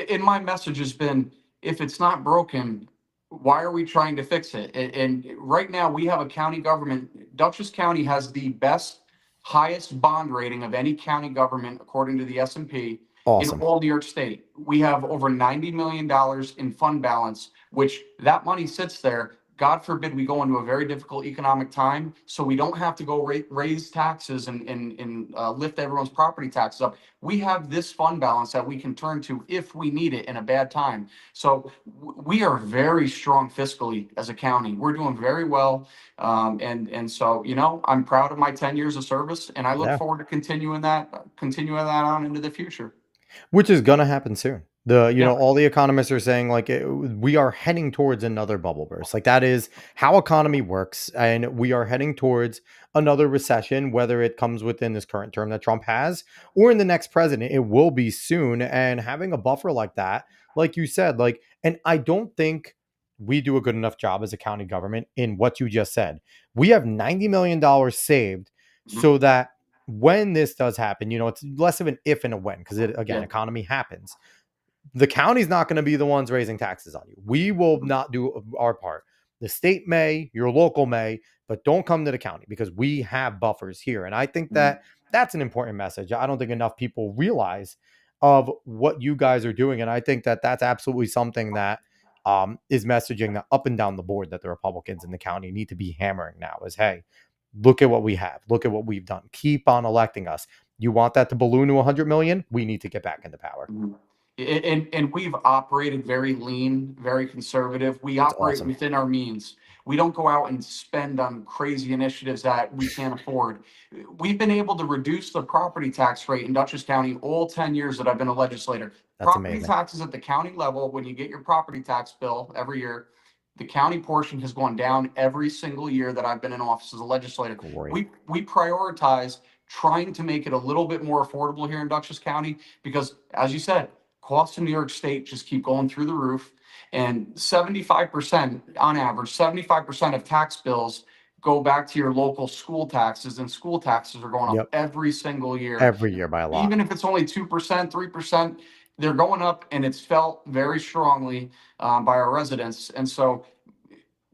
And my message has been, if it's not broken, why are we trying to fix it? And right now we have a county government. Dutchess County has the best, highest bond rating of any county government according to the S&P in Awesome. all New York State. We have over $90 million in fund balance, which that money sits there. God forbid we go into a very difficult economic time, so we don't have to go raise taxes and lift everyone's property taxes up. We have this fund balance that we can turn to if we need it in a bad time. So we are very strong fiscally as a county. We're doing very well. And so, I'm proud of my 10 years of service and I look Yeah. forward to continuing that on into the future. Which is gonna happen soon. Yeah. All the economists are saying like we are heading towards another bubble burst. Like that is how economy works, and we are heading towards another recession, whether it comes within this current term that Trump has or in the next president. It will be soon, and having a buffer like that, like you said, and I don't think we do a good enough job as a county government in what you just said. We have $90 million saved Mhm. so that when this does happen, it's less of an if and a when, because again, Yeah. economy happens. The county's not going to be the ones raising taxes on you. We will not do our part. The state may, your local may, but don't come to the county because we have buffers here. And I think Mhm. that that's an important message. I don't think enough people realize of what you guys are doing. And I think that that's absolutely something that is messaging that up and down the board that the Republicans in the county need to be hammering now is, hey, look at what we have. Look at what we've done. Keep on electing us. You want that to balloon to 100 million? We need to get back into power. Mhm. And we've operated very lean, very conservative. We It's operate awesome. within our means. We don't go out and spend on crazy initiatives that we can't afford. We've been able to reduce the property tax rate in Dutchess County all 10 years that I've been a legislator. That's Property amazing. taxes at the county level, when you get your property tax bill every year, the county portion has gone down every single year that I've been in office as a legislator. Great. We prioritize trying to make it a little bit more affordable here in Dutchess County because, as you said, costs in New York State just keep going through the roof. And 75%, on average, 75% of tax bills go back to your local school taxes, and school taxes are going up Yep. every single year. Every year by a lot. Even if it's only 2%, 3%, they're going up, and it's felt very strongly by our residents. And so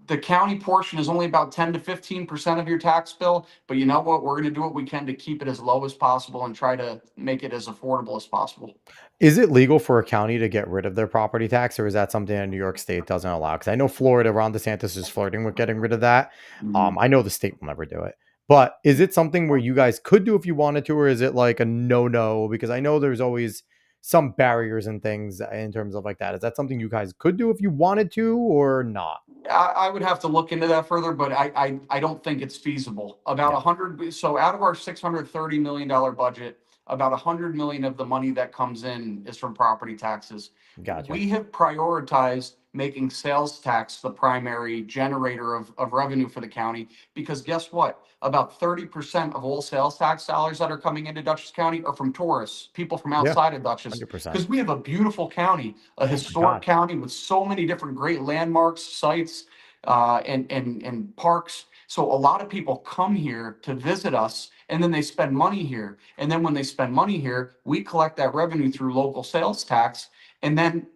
the county portion is only about 10 to 15% of your tax bill, but you know what? We're going to do what we can to keep it as low as possible and try to make it as affordable as possible. Is it legal for a county to get rid of their property tax, or is that something that New York State doesn't allow? Because I know Florida, Ron DeSantis is flirting with getting rid of that. Mhm. I know the state will never do it. But is it something where you guys could do if you wanted to, or is it like a no? Because I know there's always some barriers and things in terms of like that. Is that something you guys could do if you wanted to, or not? I would have to look into that further, but I don't think it's feasible. About Yeah, 100, so out of our $630 million budget, about 100 million of the money that comes in is from property taxes. gotcha. We have prioritized making sales tax the primary generator of revenue for the county because guess what? About 30% of all sales tax dollars that are coming into Dutchess County are from tourists, people from Yeah, outside of Dutchess, 100%. because we have a beautiful county, a Oh my historic God. county with so many different great landmarks, sites, and parks. So a lot of people come here to visit us and then they spend money here. And then when they spend money here, we collect that revenue through local sales tax. And then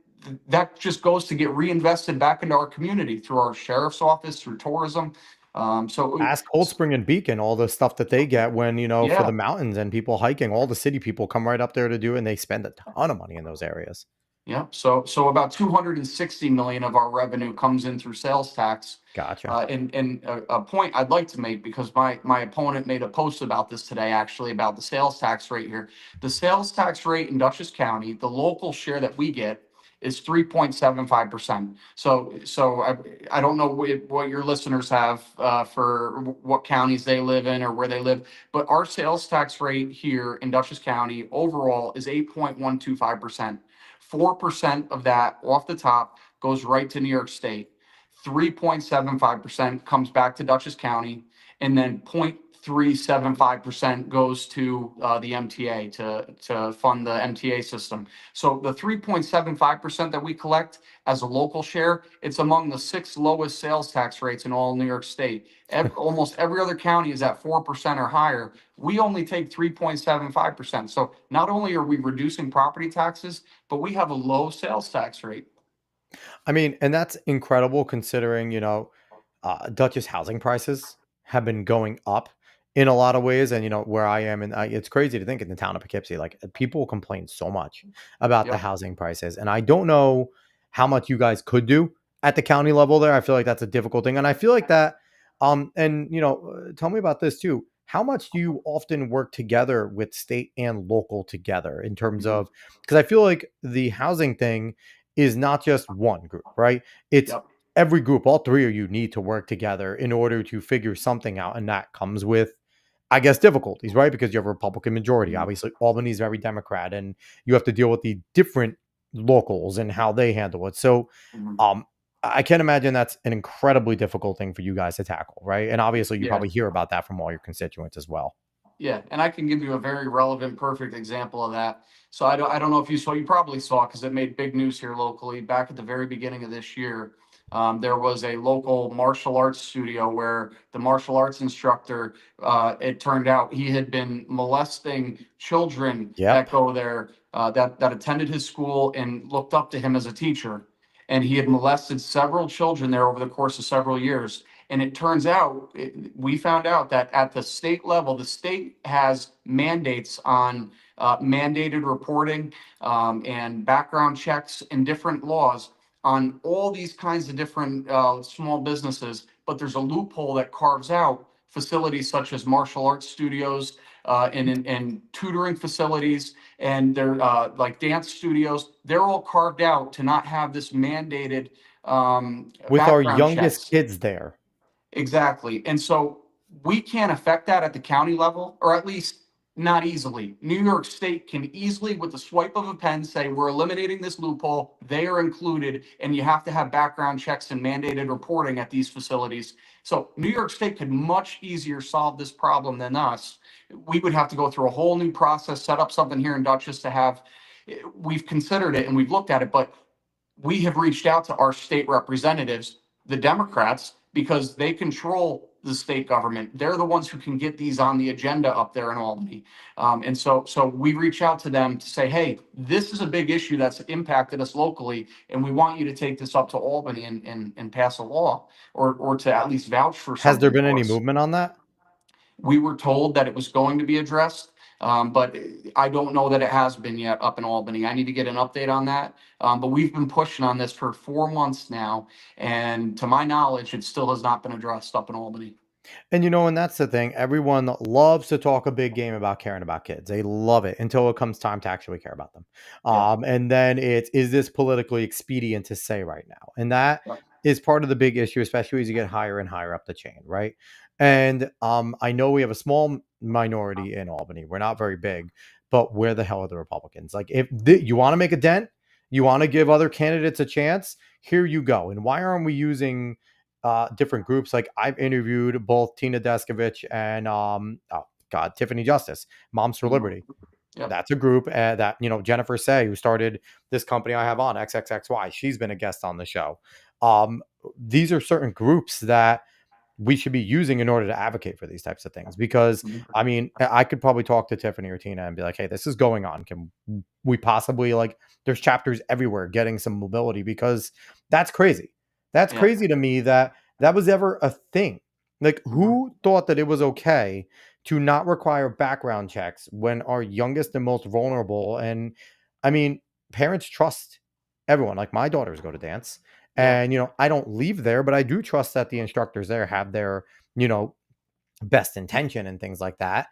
that just goes to get reinvested back into our community through our sheriff's office, through tourism. Ask Cold Spring and Beacon all the stuff that they get when, for the Yeah, mountains and people hiking, all the city people come right up there to do it and they spend a ton of money in those areas. yeah. So about 260 million of our revenue comes in through sales tax. Gotcha. And a point I'd like to make, because my opponent made a post about this today, actually, about the sales tax rate here. The sales tax rate in Dutchess County, the local share that we get is 3.75%. So I don't know what your listeners have for what counties they live in or where they live, but our sales tax rate here in Dutchess County overall is 8.125%. 4% of that off the top goes right to New York State. 3.75% comes back to Dutchess County, and then 0.375% goes to the MTA to fund the MTA system. So the 3.75% that we collect as a local share, it's among the 6 lowest sales tax rates in all New York State. Almost every other county is at 4% or higher. We only take 3.75%. So not only are we reducing property taxes, but we have a low sales tax rate. I mean, and that's incredible considering, Dutchess housing prices have been going up in a lot of ways. And, where I am, and it's crazy to think in the town of Poughkeepsie, like people complain so much about the Yep. housing prices. And I don't know how much you guys could do at the county level there. I feel like that's a difficult thing. And I feel like that, and, tell me about this too. How much do you often work together with state and local together in terms Mhm. of, because I feel like the housing thing is not just one group, right? It's Yep. every group, all three of you need to work together in order to figure something out. And that comes with, I guess, difficulties, right? Because you have a Republican majority. Mhm. Obviously, Albany's very Democrat, and you have to deal with the different locals and how they handle it. So, Mhm. um, I can imagine that's an incredibly difficult thing for you guys to tackle, right? And obviously, you Yeah. probably hear about that from all your constituents as well. Yeah, and I can give you a very relevant, perfect example of that. So I don't know if you saw, you probably saw because it made big news here locally. Back at the very beginning of this year, there was a local martial arts studio where the martial arts instructor, it turned out he had been molesting children Yep. that go there, that attended his school and looked up to him as a teacher. And he had molested several children there over the course of several years. And it turns out, we found out that at the state level, the state has mandates on mandated reporting and background checks and different laws on all these kinds of different small businesses. But there's a loophole that carves out facilities such as martial arts studios, and tutoring facilities, and they're like dance studios. They're all carved out to not have this mandated With our background youngest checks. kids there. Exactly. And so we can't affect that at the county level, or at least not easily. New York State can easily, with the swipe of a pen, say, we're eliminating this loophole. They are included, and you have to have background checks and mandated reporting at these facilities. So New York State could much easier solve this problem than us. We would have to go through a whole new process, set up something here in Dutchess to have. We've considered it and we've looked at it, but we have reached out to our state representatives, the Democrats, because they control the state government. They're the ones who can get these on the agenda up there in Albany. And so we reach out to them to say, hey, this is a big issue that's impacted us locally, and we want you to take this up to Albany and pass a law, or to at least vouch for Has there something been for any us. movement on that? We were told that it was going to be addressed, but I don't know that it has been yet up in Albany. I need to get an update on that. But we've been pushing on this for 4 months now, and to my knowledge, it still has not been addressed up in Albany. And and that's the thing. Everyone loves to talk a big game about caring about kids. They love it until it comes time to actually care about them. Yeah. And then is this politically expedient to say right now? And that Yeah. is part of the big issue, especially as you get higher and higher up the chain, right? And I know we have a small minority in Albany. We're not very big, but where the hell are the Republicans? Like, if you want to make a dent, you want to give other candidates a chance, here you go. And why aren't we using different groups? Like, I've interviewed both Tina Deskovich and oh god, Tiffany Justice, Moms for Liberty. Yep. That's a group that Jennifer Say, who started this company I have on, XXXY. She's been a guest on the show. These are certain groups that we should be using in order to advocate for these types of things. Because Mhm. I mean, I could probably talk to Tiffany or Tina and be like, hey, this is going on. Can we possibly, like, there's chapters everywhere getting some mobility? Because that's crazy. That's Yeah. crazy to me that was ever a thing. Like, who thought that it was okay to not require background checks when our youngest and most vulnerable? And I mean, parents trust everyone. Like, my daughters go to dance. Yeah. And I don't leave there, but I do trust that the instructors there have their, best intention and things like that.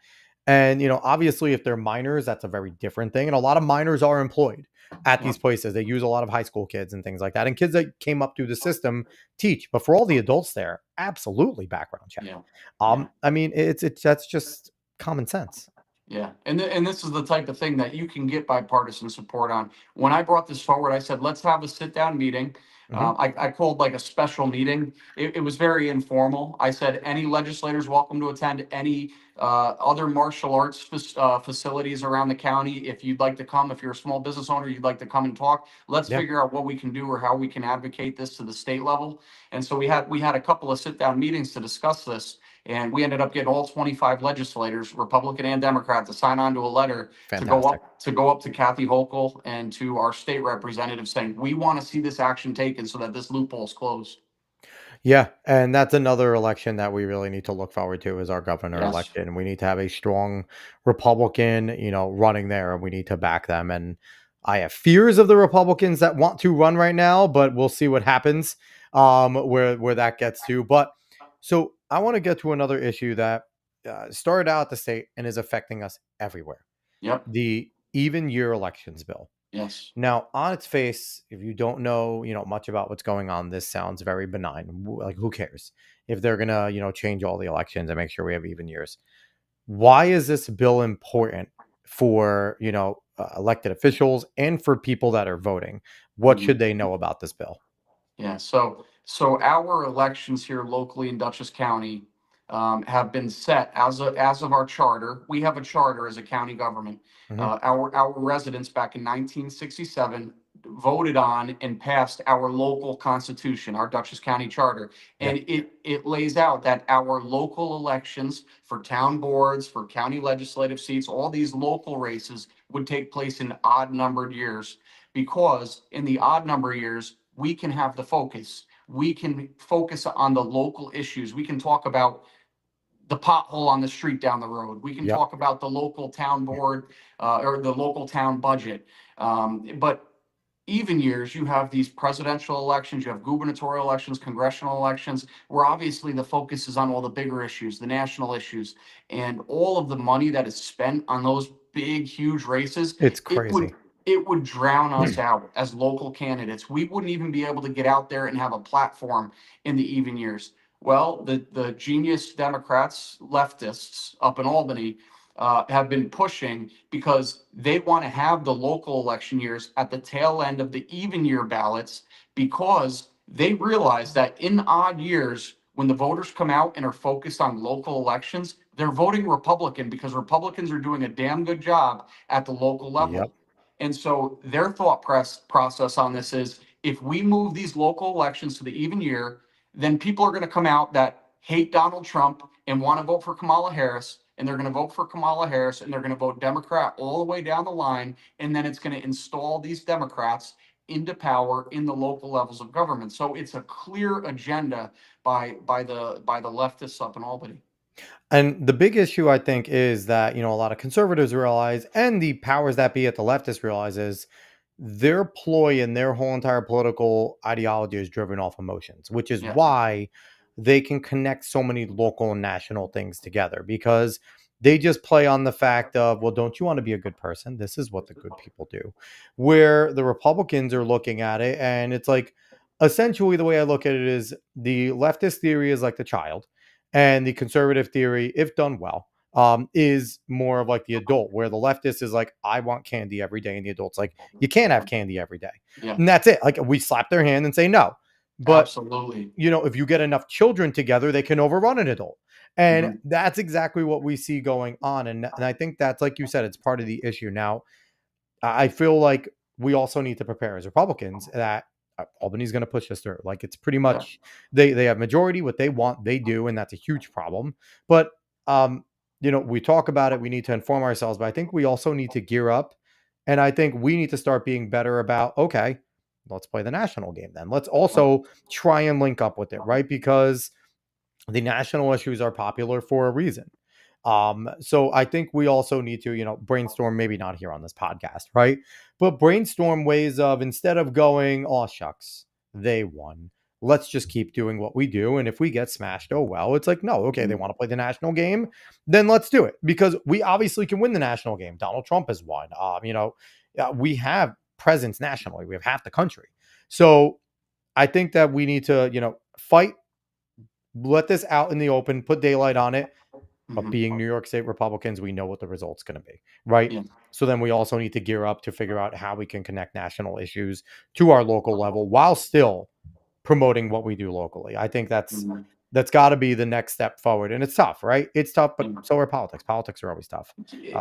And obviously, if they're minors, that's a very different thing. And a lot of minors are employed at these places. They use a lot of high school kids and things like that. And kids that came up through the system teach. But for all the adults there, absolutely background check. Yeah. Yeah. I mean, it's that's just common sense. Yeah, and this is the type of thing that you can get bipartisan support on. When I brought this forward, I said, let's have a sit down meeting. Mhm. I called like a special meeting. It was very informal. I said, any legislators welcome to attend, any other martial arts facilities around the county. If you'd like to come, if you're a small business owner, you'd like to come and talk, let's Yeah. figure out what we can do or how we can advocate this to the state level. And so we had a couple of sit down meetings to discuss this. And we ended up getting all 25 legislators, Republican and Democrat, to sign on to a letter Fantastic. to go up to Kathy Hochul and to our state representative saying, we want to see this action taken so that this loophole is closed. Yeah, and that's another election that we really need to look forward to, is our governor Yes. election. We need to have a strong Republican, running there, and we need to back them. And I have fears of the Republicans that want to run right now, but we'll see what happens, where that gets to. But so I want to get to another issue that started out at the state and is affecting us everywhere: Yep. the even year elections bill. Yes. Now, on its face, if you don't know, much about what's going on, this sounds very benign. Like, who cares if they're gonna, change all the elections and make sure we have even years? Why is this bill important for, elected officials and for people that are voting? What Mhm. should they know about this bill? Yeah, so our elections here locally in Dutchess County have been set as of our charter. We have a charter as a county government. Hmm. Our residents back in 1967 voted on and passed our local constitution, our Dutchess County charter, Yeah. and it lays out that our local elections for town boards, for county legislative seats, all these local races would take place in odd numbered years, because in the odd number years we can have the focus. We can focus on the local issues. We can talk about the pothole on the street down the road. We can Yep. talk about the local town board or the local town budget. But even years, you have these presidential elections, you have gubernatorial elections, congressional elections, where obviously the focus is on all the bigger issues, the national issues, and all of the money that is spent on those big, huge races, It's it would crazy. it would drown us out as local candidates. We wouldn't even be able to get out there and have a platform in the even years. Well, the genius Democrats, leftists up in Albany, have been pushing because they want to have the local election years at the tail end of the even year ballots because they realize that in odd years, when the voters come out and are focused on local elections, they're voting Republican because Republicans are doing a damn good job at the local Yep. level. And so their process on this is if we move these local elections to the even year, then people are going to come out that hate Donald Trump and want to vote for Kamala Harris, and they're going to vote for Kamala Harris, and they're going to vote Democrat all the way down the line, and then it's going to install these Democrats into power in the local levels of government. So it's a clear agenda by the leftists up in Albany. And the big issue, I think, is that, a lot of conservatives realize, and the powers that be at the leftist realizes, their ploy and their whole entire political ideology is driven off emotions, which is Yes. why they can connect so many local and national things together because they just play on the fact of, well, don't you want to be a good person? This is what the good people do. Where the Republicans are looking at it, and it's like, essentially, the way I look at it is the leftist theory is like the child, and the conservative theory, if done well, is more of like the adult, where the leftist is like, I want candy every day, and the adult's like, you can't have candy every day. Yeah, And that's it. Like, we slap their hand and say no. But, absolutely. if you get enough children together, they can overrun an adult. And Mhm. that's exactly what we see going on. And I think that's, like you said, it's part of the issue. Now, I feel like we also need to prepare as Republicans that Albany's going to push this through. Like, it's pretty Yeah. much they have majority, what they want, they do, and that's a huge problem. But um, we talk about it, we need to inform ourselves, but I think we also need to gear up, and I think we need to start being better about, okay, let's play the national game then. Let's Right. also try and link up with it, right? Because the national issues are popular for a reason. So I think we also need to, brainstorm, maybe not here on this podcast, right? But brainstorm ways of, instead of going, oh, shucks, they won. Let's just keep doing what we do. And if we get smashed, oh, well, it's like, no, okay, they Mhm. want to play the national game. Then let's do it because we obviously can win the national game. Donald Trump has won. We have presence nationally, we have half the country. So I think that we need to, fight, let this out in the open, put daylight on it. But Mhm. being New York State Republicans, we know what the result's going to be, right? Yeah. So then we also need to gear up to figure out how we can connect national issues to our local level while still promoting what we do locally. I think Mhm. that's got to be the next step forward, and it's tough, right? It's tough, but Yeah. so are politics. Politics are always tough.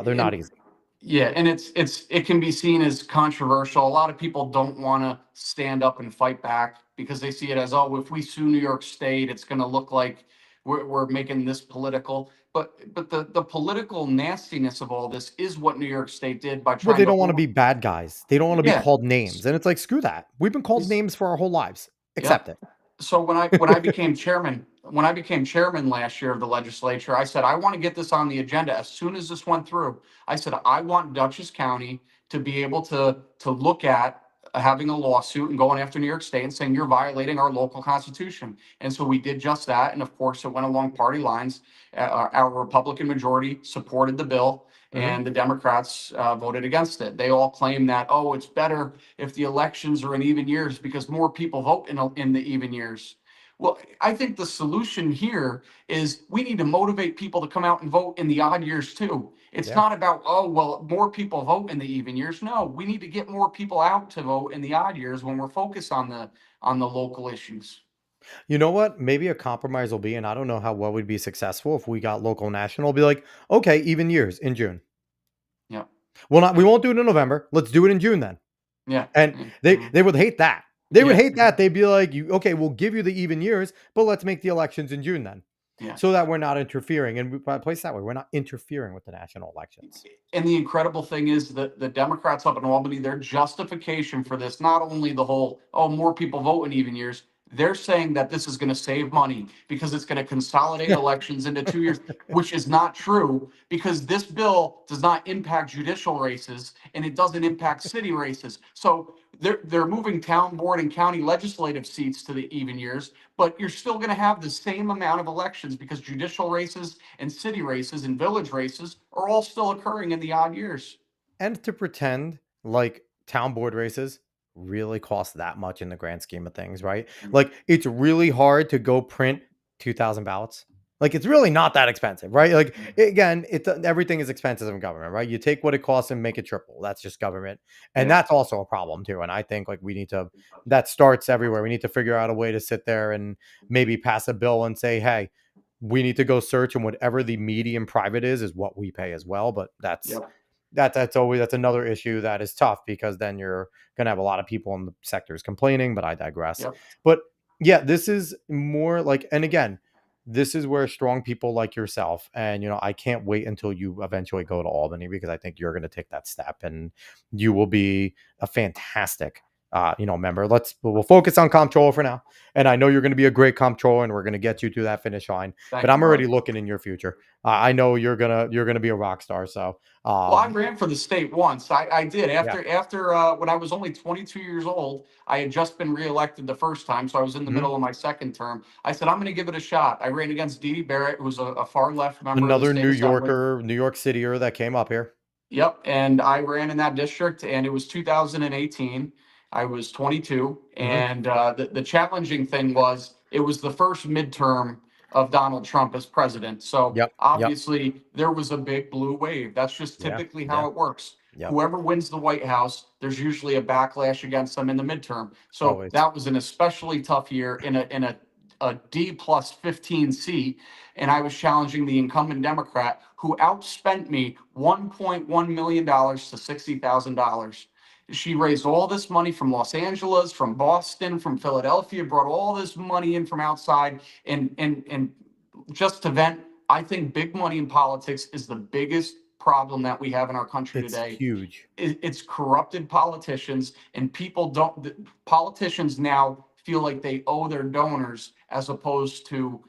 They're not And easy. yeah, and it can be seen as controversial. A lot of people don't want to stand up and fight back because they see it as, oh, if we sue New York State, it's going to look like we're making this political. But the political nastiness of all this is what New York State did by Well, trying they to don't want to be bad guys. They don't want to be yeah. called names, and it's like, screw that. We've been called names for our whole lives. Yeah. Accept it. So when I became chairman last year of the legislature, I said I want to get this on the agenda as soon as this went through. I said I want Dutchess County to be able to look at having a lawsuit and going after New York State and saying you're violating our local constitution. And so we did just that. And of course, it went along party lines. Our Republican majority supported the bill, Mhm. and the Democrats voted against it. They all claim that, oh, it's better if the elections are in even years because more people vote in the even years. Well, I think the solution here is we need to motivate people to come out and vote in the odd years too. It's Yeah. not about, oh, well, more people vote in the even years. No, we need to get more people out to vote in the odd years when we're focused on the local issues. You know what? Maybe a compromise will be, and I don't know how well we'd be successful if we got local national. Be like, okay, even years in June. Yeah. Well, not we won't do it in November. Let's do it in June then. Yeah. And Yeah. they would hate that. They would Yeah. hate that. They'd be like, you okay? We'll give you the even years, but let's make the elections in June then, Yeah. so that we're not interfering. And we place that way, we're not interfering with the national elections. And the incredible thing is that the Democrats up in Albany, their justification for this, not only the whole, oh, more people vote in even years, They're saying that this is going to save money because it's going to consolidate elections into 2 years, which is not true because this bill does not impact judicial races and it doesn't impact city races. So they're moving town board and county legislative seats to the even years, but you're still going to have the same amount of elections because judicial races and city races and village races are all still occurring in the odd years. And to pretend like town board races really cost that much in the grand scheme of things, right? Like it's really hard to go print 2,000 ballots. Like it's really not that expensive, right? Like again, everything is expensive in government, right? You take what it costs and make it triple. That's just government, and Yeah. that's also a problem too. And I think like we need to. That starts everywhere. We need to figure out a way to sit there and maybe pass a bill and say, hey, we need to go search, and whatever the median private is what we pay as well. But Yep. that's another issue that is tough because then you're going to have a lot of people in the sectors complaining, but I digress. Yep. But yeah, this is more like, and again, this is where strong people like yourself, and I can't wait until you eventually go to Albany because I think you're going to take that step and you will be a fantastic member. We'll focus on comptroller for now, and I know you're going to be a great comptroller and we're going to get you to that finish line, but Thank you, I'm already brother. looking in your future. I know you're gonna be a rock star, so Well, I ran for the state once. I did yeah. after when I was only 22 years old. I had just been reelected the first time, so I was in the Mhm. middle of my second term. I said I'm going to give it a shot. I ran against Dee Dee Barrett, who was a far left member of the Another state New assembly. Yorker, New York Cityer that came up here. Yep, and I ran in that district, and it was 2018. I was 22, Mhm. and the challenging thing was it was the first midterm of Donald Trump as president. So Yep, yep, obviously there was a big blue wave. That's just yeah, typically yeah, how it works. yep, Whoever wins the White House, there's usually a backlash against them in the midterm. So always. that was an especially tough year in a D plus 15 seat, and I was challenging the incumbent Democrat who outspent me $1.1 million to $60,000. She raised all this money from Los Angeles, from Boston, from Philadelphia, brought all this money in from outside, and just to vent. I think big money in politics is the biggest problem that we have in our country It's today. huge. It's corrupted politicians, and people don't. Politicians now feel like they owe their donors as opposed to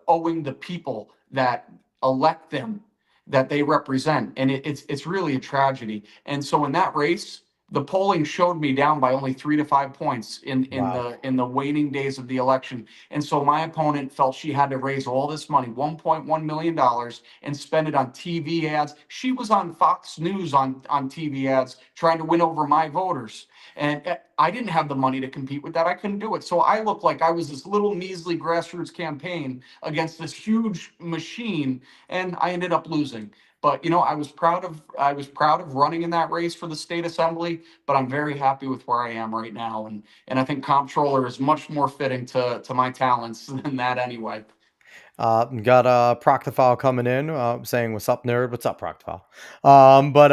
owing the people that elect them, that they represent, and it's really a tragedy. And so in that race, the polling showed me down by only 3 to 5 points Wow. in the waning days of the election. And so my opponent felt she had to raise all this money, $1.1 million, and spend it on TV ads. She was on Fox News on TV ads trying to win over my voters. And I didn't have the money to compete with that. I couldn't do it. So I looked like I was this little measly grassroots campaign against this huge machine, and I ended up losing. But I was proud of running in that race for the state assembly. But I'm very happy with where I am right now, and I think comptroller is much more fitting to my talents than that anyway. Got a Proctofile coming in, saying, "What's up, nerd? What's up, Proctofile?" But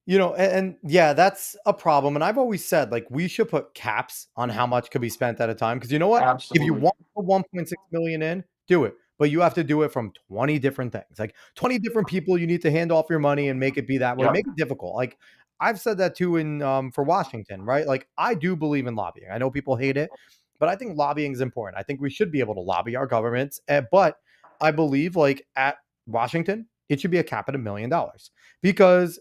and yeah, that's a problem. And I've always said like we should put caps on how much could be spent at a time. Because you know what? If you Absolutely. want to put 1.6 million in, do it. But you have to do it from 20 different things. Like 20 different people you need to hand off your money and make it be that way. Yep. Make it difficult. Like I've said that too in for Washington, right? Like I do believe in lobbying. I know people hate it, but I think lobbying is important. I think we should be able to lobby our governments. But I believe like at Washington, it should be a cap at $1 million because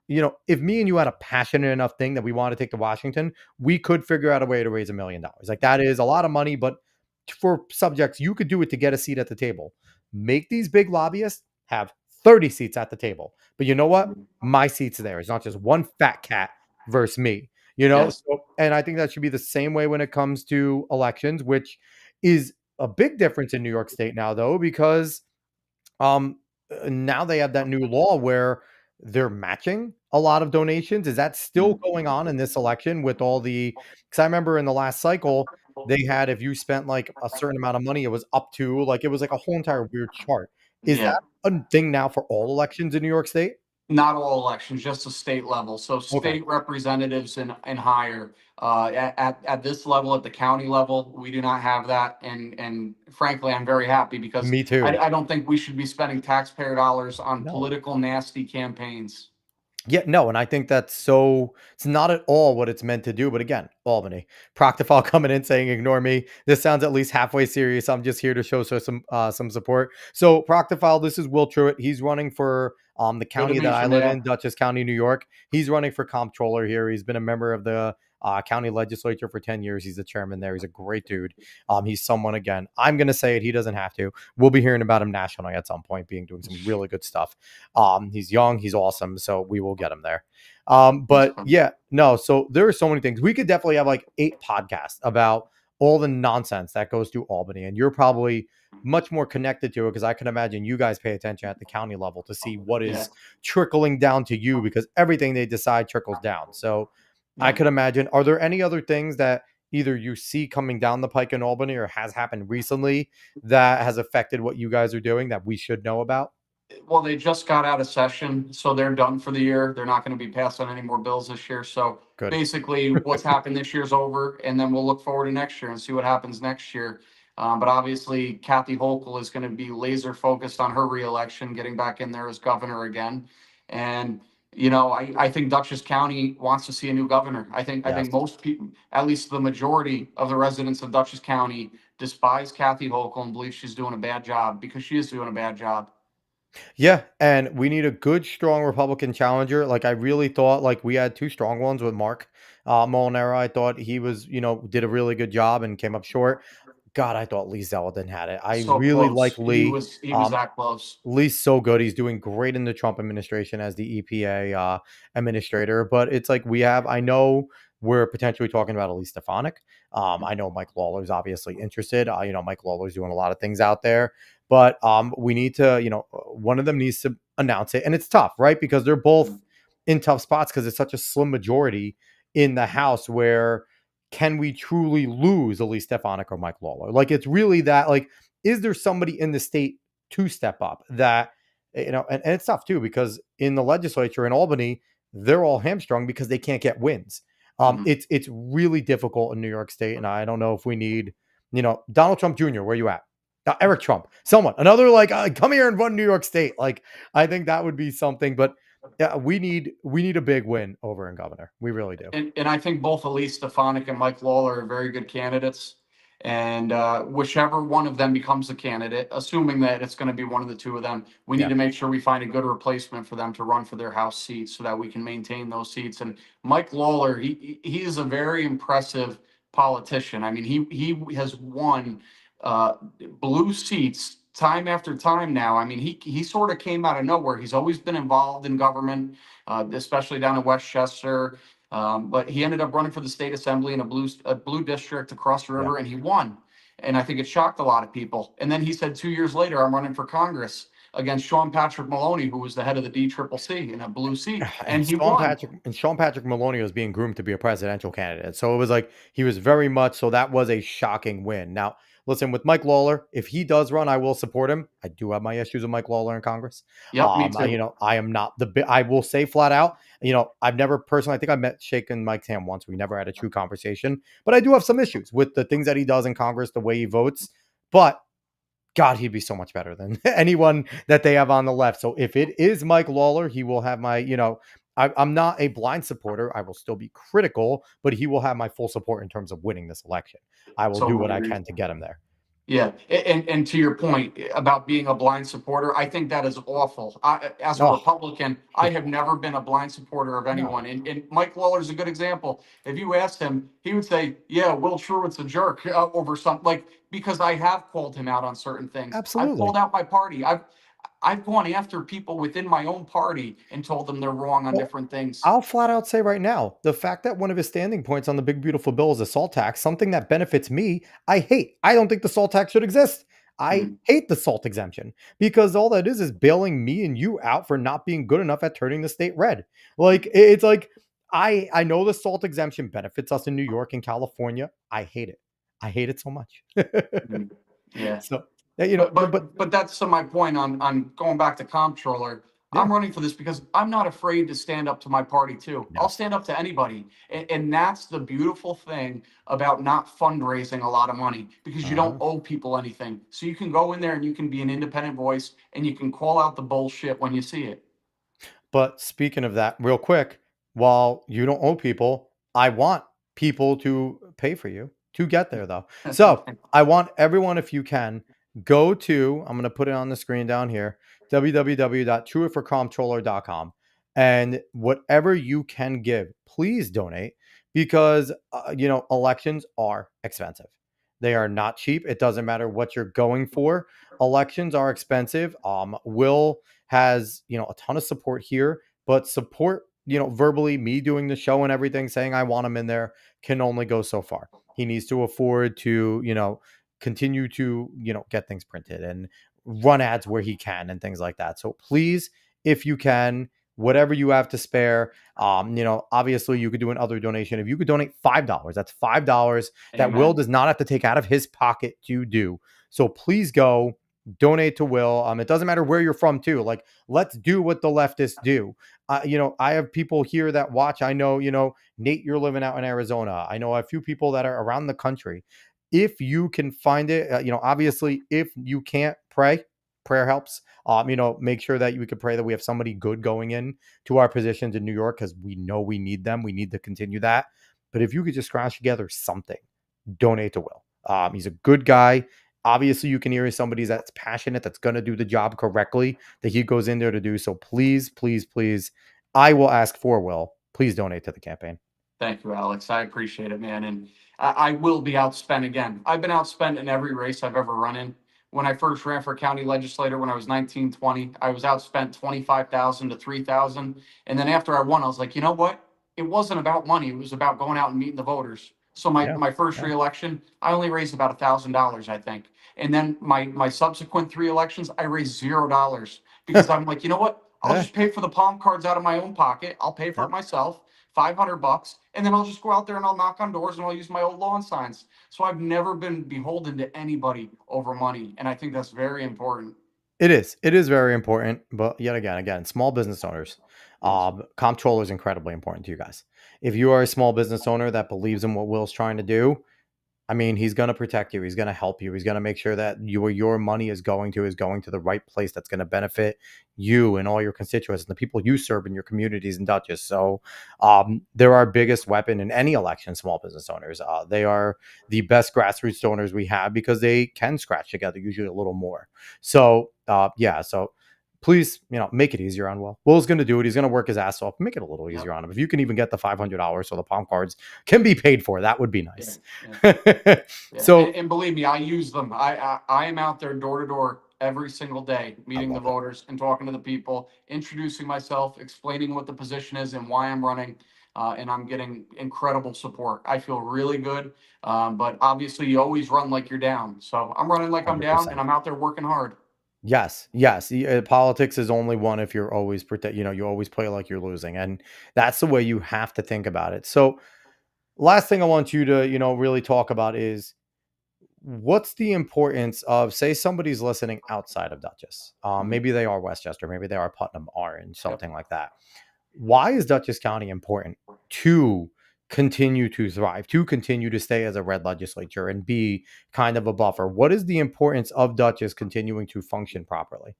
if me and you had a passionate enough thing that we want to take to Washington, we could figure out a way to raise $1 million. Like that is a lot of money, but for subjects, you could do it to get a seat at the table. Make these big lobbyists have 30 seats at the table. But you know what? My seat's there. It's not just one fat cat versus me. Yes. So, and I think that should be the same way when it comes to elections, which is a big difference in New York State now, though, because um, now they have that new law where they're matching a lot of donations. Is that still going on in this election with all the? Because I remember in the last cycle, they had if you spent like a certain amount of money, it was up to like it was like a whole entire weird chart. Is Yeah. that a thing now for all elections in New York State? Not all elections, just the state level. So Okay, state representatives and higher. At this level, at the county level, we do not have that, and frankly, I'm very happy because me too. I don't think we should be spending taxpayer dollars on No. political nasty campaigns. Yeah, no, and I think that's so it's not at all what it's meant to do. But again, Albany, Proctifal coming in saying, ignore me. This sounds at least halfway serious. I'm just here to show some support. So Proctifal, this is Will Truitt. He's running for the Good to county that meet I you, live man. in, Dutchess County, New York. He's running for comptroller here. He's been a member of the county legislature for 10 years. He's the chairman there. He's a great dude. He's someone, again, I'm gonna say it, he doesn't have to. We'll be hearing about him nationally at some point, doing some really good stuff. He's young, he's awesome, so we will get him there. That's But fun. yeah, no, so there are so many things. We could definitely have like 8 podcasts about all the nonsense that goes through Albany, and you're probably much more connected to it because I can imagine you guys pay attention at the county level to see what Yeah, is trickling down to you because everything they decide trickles down. So I yeah. could imagine. Are there any other things that either you see coming down the pike in Albany or has happened recently that has affected what you guys are doing that we should know about? Well, they just got out of session, so they're done for the year. They're not going to be passing any more bills this year. So Good. basically, what's happened this year's over, and then we'll look forward to next year and see what happens next year. But obviously, Kathy Hochul is going to be laser focused on her reelection, getting back in there as governor again. And I think Dutchess County wants to see a new governor. I think Yes. most people, at least the majority of the residents of Dutchess County, despise Kathy Hochul and believe she's doing a bad job because she is doing a bad job. Yeah, and we need a good, strong Republican challenger. Like I really thought, like we had 2 strong ones with Mark Molinaro. I thought he was, did a really good job and came up short. God, I thought Lee Zeldin had it. I So really like close. He Lee. was he was Um, that close. Lee's so good. He's doing great in the Trump administration as the EPA administrator. But it's like I know we're potentially talking about Elise Stefanik. I know Mike Lawler's obviously interested. Mike Lawler's doing a lot of things out there. But we need to, one of them needs to announce it. And it's tough, right? Because they're both in tough spots because it's such a slim majority in the House where can we truly lose Elise Stefanik or Mike Lawler? Like it's really that, like, is there somebody in the state to step up that and it's tough too because in the legislature in Albany they're all hamstrung because they can't get wins. Mhm. It's really difficult in New York State, and I don't know if we need Donald Trump Jr. Where you at? Eric Trump, someone, another like come here and run New York State. Like I think that would be something, but yeah, we need a big win over in governor. We really do. And I think both Elise Stefanik and Mike Lawler are very good candidates. And whichever one of them becomes the candidate, assuming that it's going to be one of the two of them, we need Yeah. to make sure we find a good replacement for them to run for their House seats so that we can maintain those seats. And Mike Lawler, he is a very impressive politician. I mean, he has won uh, blue seats time after time now. I mean, he sort of came out of nowhere. He's always been involved in government, especially down in Westchester. But he ended up running for the state assembly in a blue district across the Yeah. river, and he won. And I think it shocked a lot of people. And then he said 2 years later, I'm running for Congress against Sean Patrick Maloney, who was the head of the DCCC in a blue seat, And and he won. Sean Patrick Maloney was being groomed to be a presidential candidate. So it was like he was very much so that was a shocking win. Now, listen, with Mike Lawler, if he does run, I will support him. I do have my issues with Mike Lawler in Congress. Yep, me too. I am not I will say flat out, I've never personally, I think I met shaken Mike's hand once. We never had a true conversation, but I do have some issues with the things that he does in Congress, the way he votes. But God, he'd be so much better than anyone that they have on the left. So if it is Mike Lawler, he will have my, I'm not a blind supporter. I will still be critical, but he will have my full support in terms of winning this election. I will do what Totally I agree. can to get him there. Yeah, and to your point about being a blind supporter, I think that is awful. As a Oh, Republican, I have never been a blind supporter of no, anyone, and Mike Lawler is a good example. If you asked him, he would say, "Yeah, Will Truitt's a jerk over something," like because I have called him out on certain things. I've called absolutely. out my party. I've gone after people within my own party and told them they're wrong on Well, different things. I'll flat out say right now, the fact that one of his standing points on the big beautiful bill is a salt tax, something that benefits me, I hate. I don't think the salt tax should exist. I Mhm. hate the salt exemption because all that is bailing me and you out for not being good enough at turning the state red. Like it's like I know the salt exemption benefits us in New York and California. I hate it. I hate it so much. Mhm. Yeah. So But but but but that's my point on going back to comptroller. yeah, I'm running for this because I'm not afraid to stand up to my party too. I'll yes. stand up to anybody, and that's the beautiful thing about not fundraising a lot of money because you don't Uh-huh. owe people anything. So you can go in there and you can be an independent voice and you can call out the bullshit when you see it. But speaking of that, real quick, while you don't owe people, I want people to pay for you to get there, though. So I want everyone, if you can, go to, I'm going to put it on the screen down here, www.truittforcomptroller.com. And whatever you can give, please donate because, elections are expensive. They are not cheap. It doesn't matter what you're going for. Elections are expensive. Will has, a ton of support here, but support, verbally, me doing the show and everything, saying I want him in there can only go so far. He needs to afford to, continue to, get things printed and run ads where he can and things like that. So please, if you can, whatever you have to spare, obviously you could do another donation. If you could donate $5, that's $5 that Will does not have to take out of his pocket to do. So please go donate to Will. It doesn't matter where you're from too. Like, let's do what the leftists do. I have people here that watch. I know, Nate, you're living out in Arizona. I know a few people that are around the country. If you can find it, obviously, if you can't pray, prayer helps. Make sure that you could pray that we have somebody good going in to our positions in New York because we know we need them. We need to continue that. But if you could just scratch together something, donate to Will. He's a good guy. Obviously, you can hear somebody that's passionate, that's going to do the job correctly, that he goes in there to do. So please, please, please, I will ask for Will. Please donate to the campaign. Thank you, Alex. I appreciate it, man. And I will be outspent again. I've been outspent in every race I've ever run in. When I first ran for county legislator when I was 19, 20, I was outspent 25,000 to 3,000. And then after I won, I was like, you know what? It wasn't about money. It was about going out and meeting the voters. So my first reelection, I only raised about $1,000, I think. And then my subsequent three elections, I raised $0 because I'm like, you know what? I'll just pay for the palm cards out of my own pocket. I'll pay for it myself. $500, and then I'll just go out there and I'll knock on doors and I'll use my old lawn signs. So I've never been beholden to anybody over money, and I think that's very important. It is. It is very important. But yet again, small business owners, comptroller is incredibly important to you guys. If you are a small business owner that believes in what Will's trying to do, I mean, he's going to protect you. He's going to help you. He's going to make sure that your money is going to the right place that's going to benefit you and all your constituents and the people you serve in your communities in Dutchess. So they're our biggest weapon in any election, small business owners. They are the best grassroots donors we have because they can scratch together usually a little more. So, so please, make it easier on Will. Will's going to do it. He's going to work his ass off. Make it a little easier on him. If you can even get the $500 so the palm cards can be paid for, that would be nice. Yeah. So, and believe me, I use them. I am out there door to door every single day, meeting the voters and talking to the people, introducing myself, explaining what the position is and why I'm running. And I'm getting incredible support. I feel really good. But obviously, you always run like you're down. So I'm running like I'm down, 100%. and I'm out there working hard. Yes. Politics is only one if you're always you always play like you're losing. And that's the way you have to think about it. So, last thing I want you to, really talk about is what's the importance of, say, somebody's listening outside of Dutchess. Maybe they are Westchester, maybe they are Putnam, Orange, something like that. Why is Dutchess County important to continue to thrive, to continue to stay as a red legislature and be kind of a buffer? What is the importance of Dutchess continuing to function properly?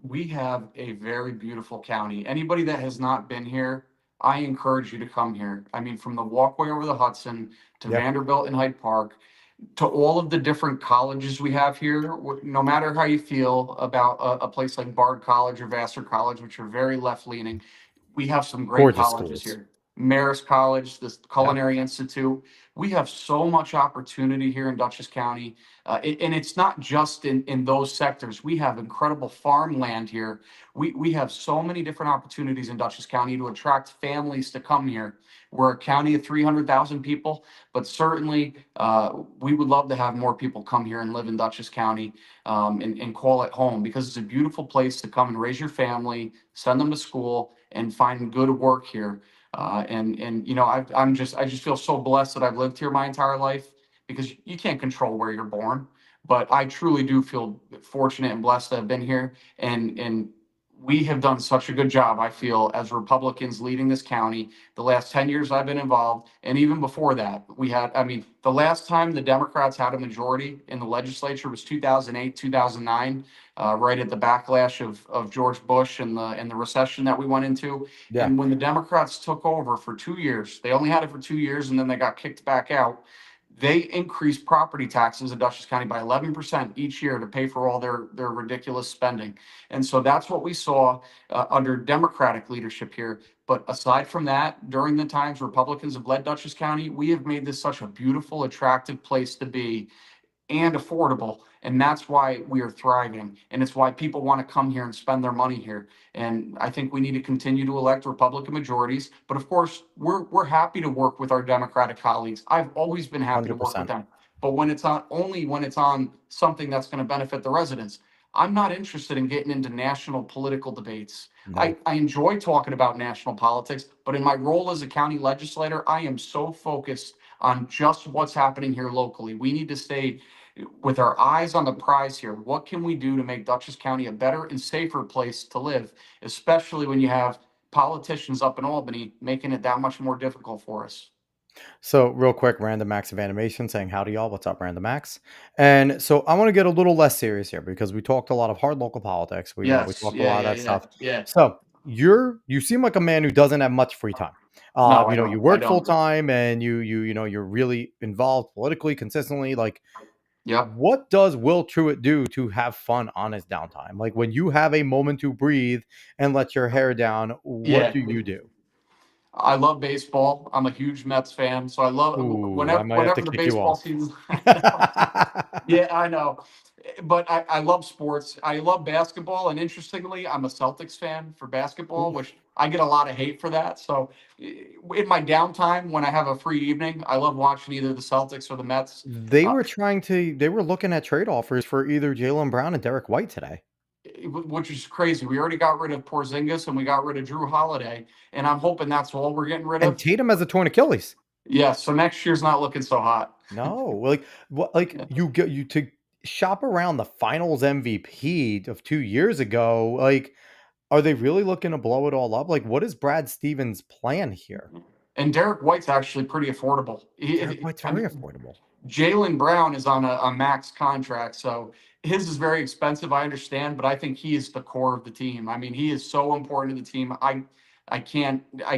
We have a very beautiful county. Anybody that has not been here, I encourage you to come here. I mean, from the walkway over the Hudson to Yeah, Vanderbilt and Hyde Park, to all of the different colleges we have here, no matter how you feel about a place like Bard College or Vassar College, which are very left leaning, we have some great gorgeous colleges schools. here. Marist College, this Yeah, Culinary Institute. We have so much opportunity here in Dutchess County. And it's not just in those sectors. We have incredible farmland here. We have so many different opportunities in Dutchess County to attract families to come here. We're a county of 300,000 people, but certainly we would love to have more people come here and live in Dutchess County and call it home because it's a beautiful place to come and raise your family, send them to school, and find good work here. I just feel so blessed that I've lived here my entire life because you can't control where you're born, but I truly do feel fortunate and blessed to have been here and we have done such a good job, I feel, as Republicans leading this county. The last 10 years I've been involved, and even before that, I mean, the last time the Democrats had a majority in the legislature was 2008, 2009, right at the backlash of George Bush and the recession that we went into. Yeah, And when the Democrats took over for 2 years, they only had it for 2 years and then they got kicked back out. They increased property taxes in Dutchess County by 11% each year to pay for all their ridiculous spending. And so that's what we saw under Democratic leadership here. But aside from that, during the times Republicans have led Dutchess County, we have made this such a beautiful, attractive place to be and affordable. And that's why we are thriving. And it's why people want to come here and spend their money here. And I think we need to continue to elect Republican majorities. But of course, we're happy to work with our Democratic colleagues. I've always been happy to work with 100%. them. But when it's on only when it's on something that's going to benefit the residents. I'm not interested in getting into national political debates. No. I enjoy talking about national politics, but in my role as a county legislator, I am so focused on just what's happening here locally. We need to stay with our eyes on the prize here. What can we do to make Dutchess County a better and safer place to live, especially when you have politicians up in Albany making it that much more difficult for us? So, real quick, Random Acts of Animation saying, howdy, y'all. What's up, Random Acts? And so, I want to get a little less serious here because we talked a lot of hard local politics. We Yes. talked a Yeah. lot of Yeah. that Yeah. stuff. Yeah. So, you seem like a man who doesn't have much free time. No, I You don't. I work full don't. time and you're really involved politically consistently. Like, Yep. what does Will Truitt do to have fun on his downtime? Like, when you have a moment to breathe and let your hair down, what Yeah. do you do? I love baseball. I'm a huge Mets fan, so I love Ooh, I might have to whenever the kick you baseball off. season. I know. Yeah, I know. But I love sports. I love basketball. And interestingly, I'm a Celtics fan for basketball, Oof. which I get a lot of hate for that. So in my downtime, when I have a free evening, I love watching either the Celtics or the Mets. Uh, They were looking at trade offers for either Jalen Brown and Derek White today. which is crazy. We already got rid of Porzingis and we got rid of Drew Holiday. And I'm hoping that's all we're getting rid And of. Tatum has a torn Achilles. Yeah, so next year's not looking so hot. No, like what? Like Yeah. you get you to shop around the Finals MVP of 2 years ago. Like, are they really looking to blow it all up? Like, what is Brad Stevens' plan here? And Derek White's actually pretty affordable. Derek White's I very mean, affordable. Jalen Brown is on a max contract, so his is very expensive. I understand, but I think he is the core of the team. I mean, he is so important to the team. I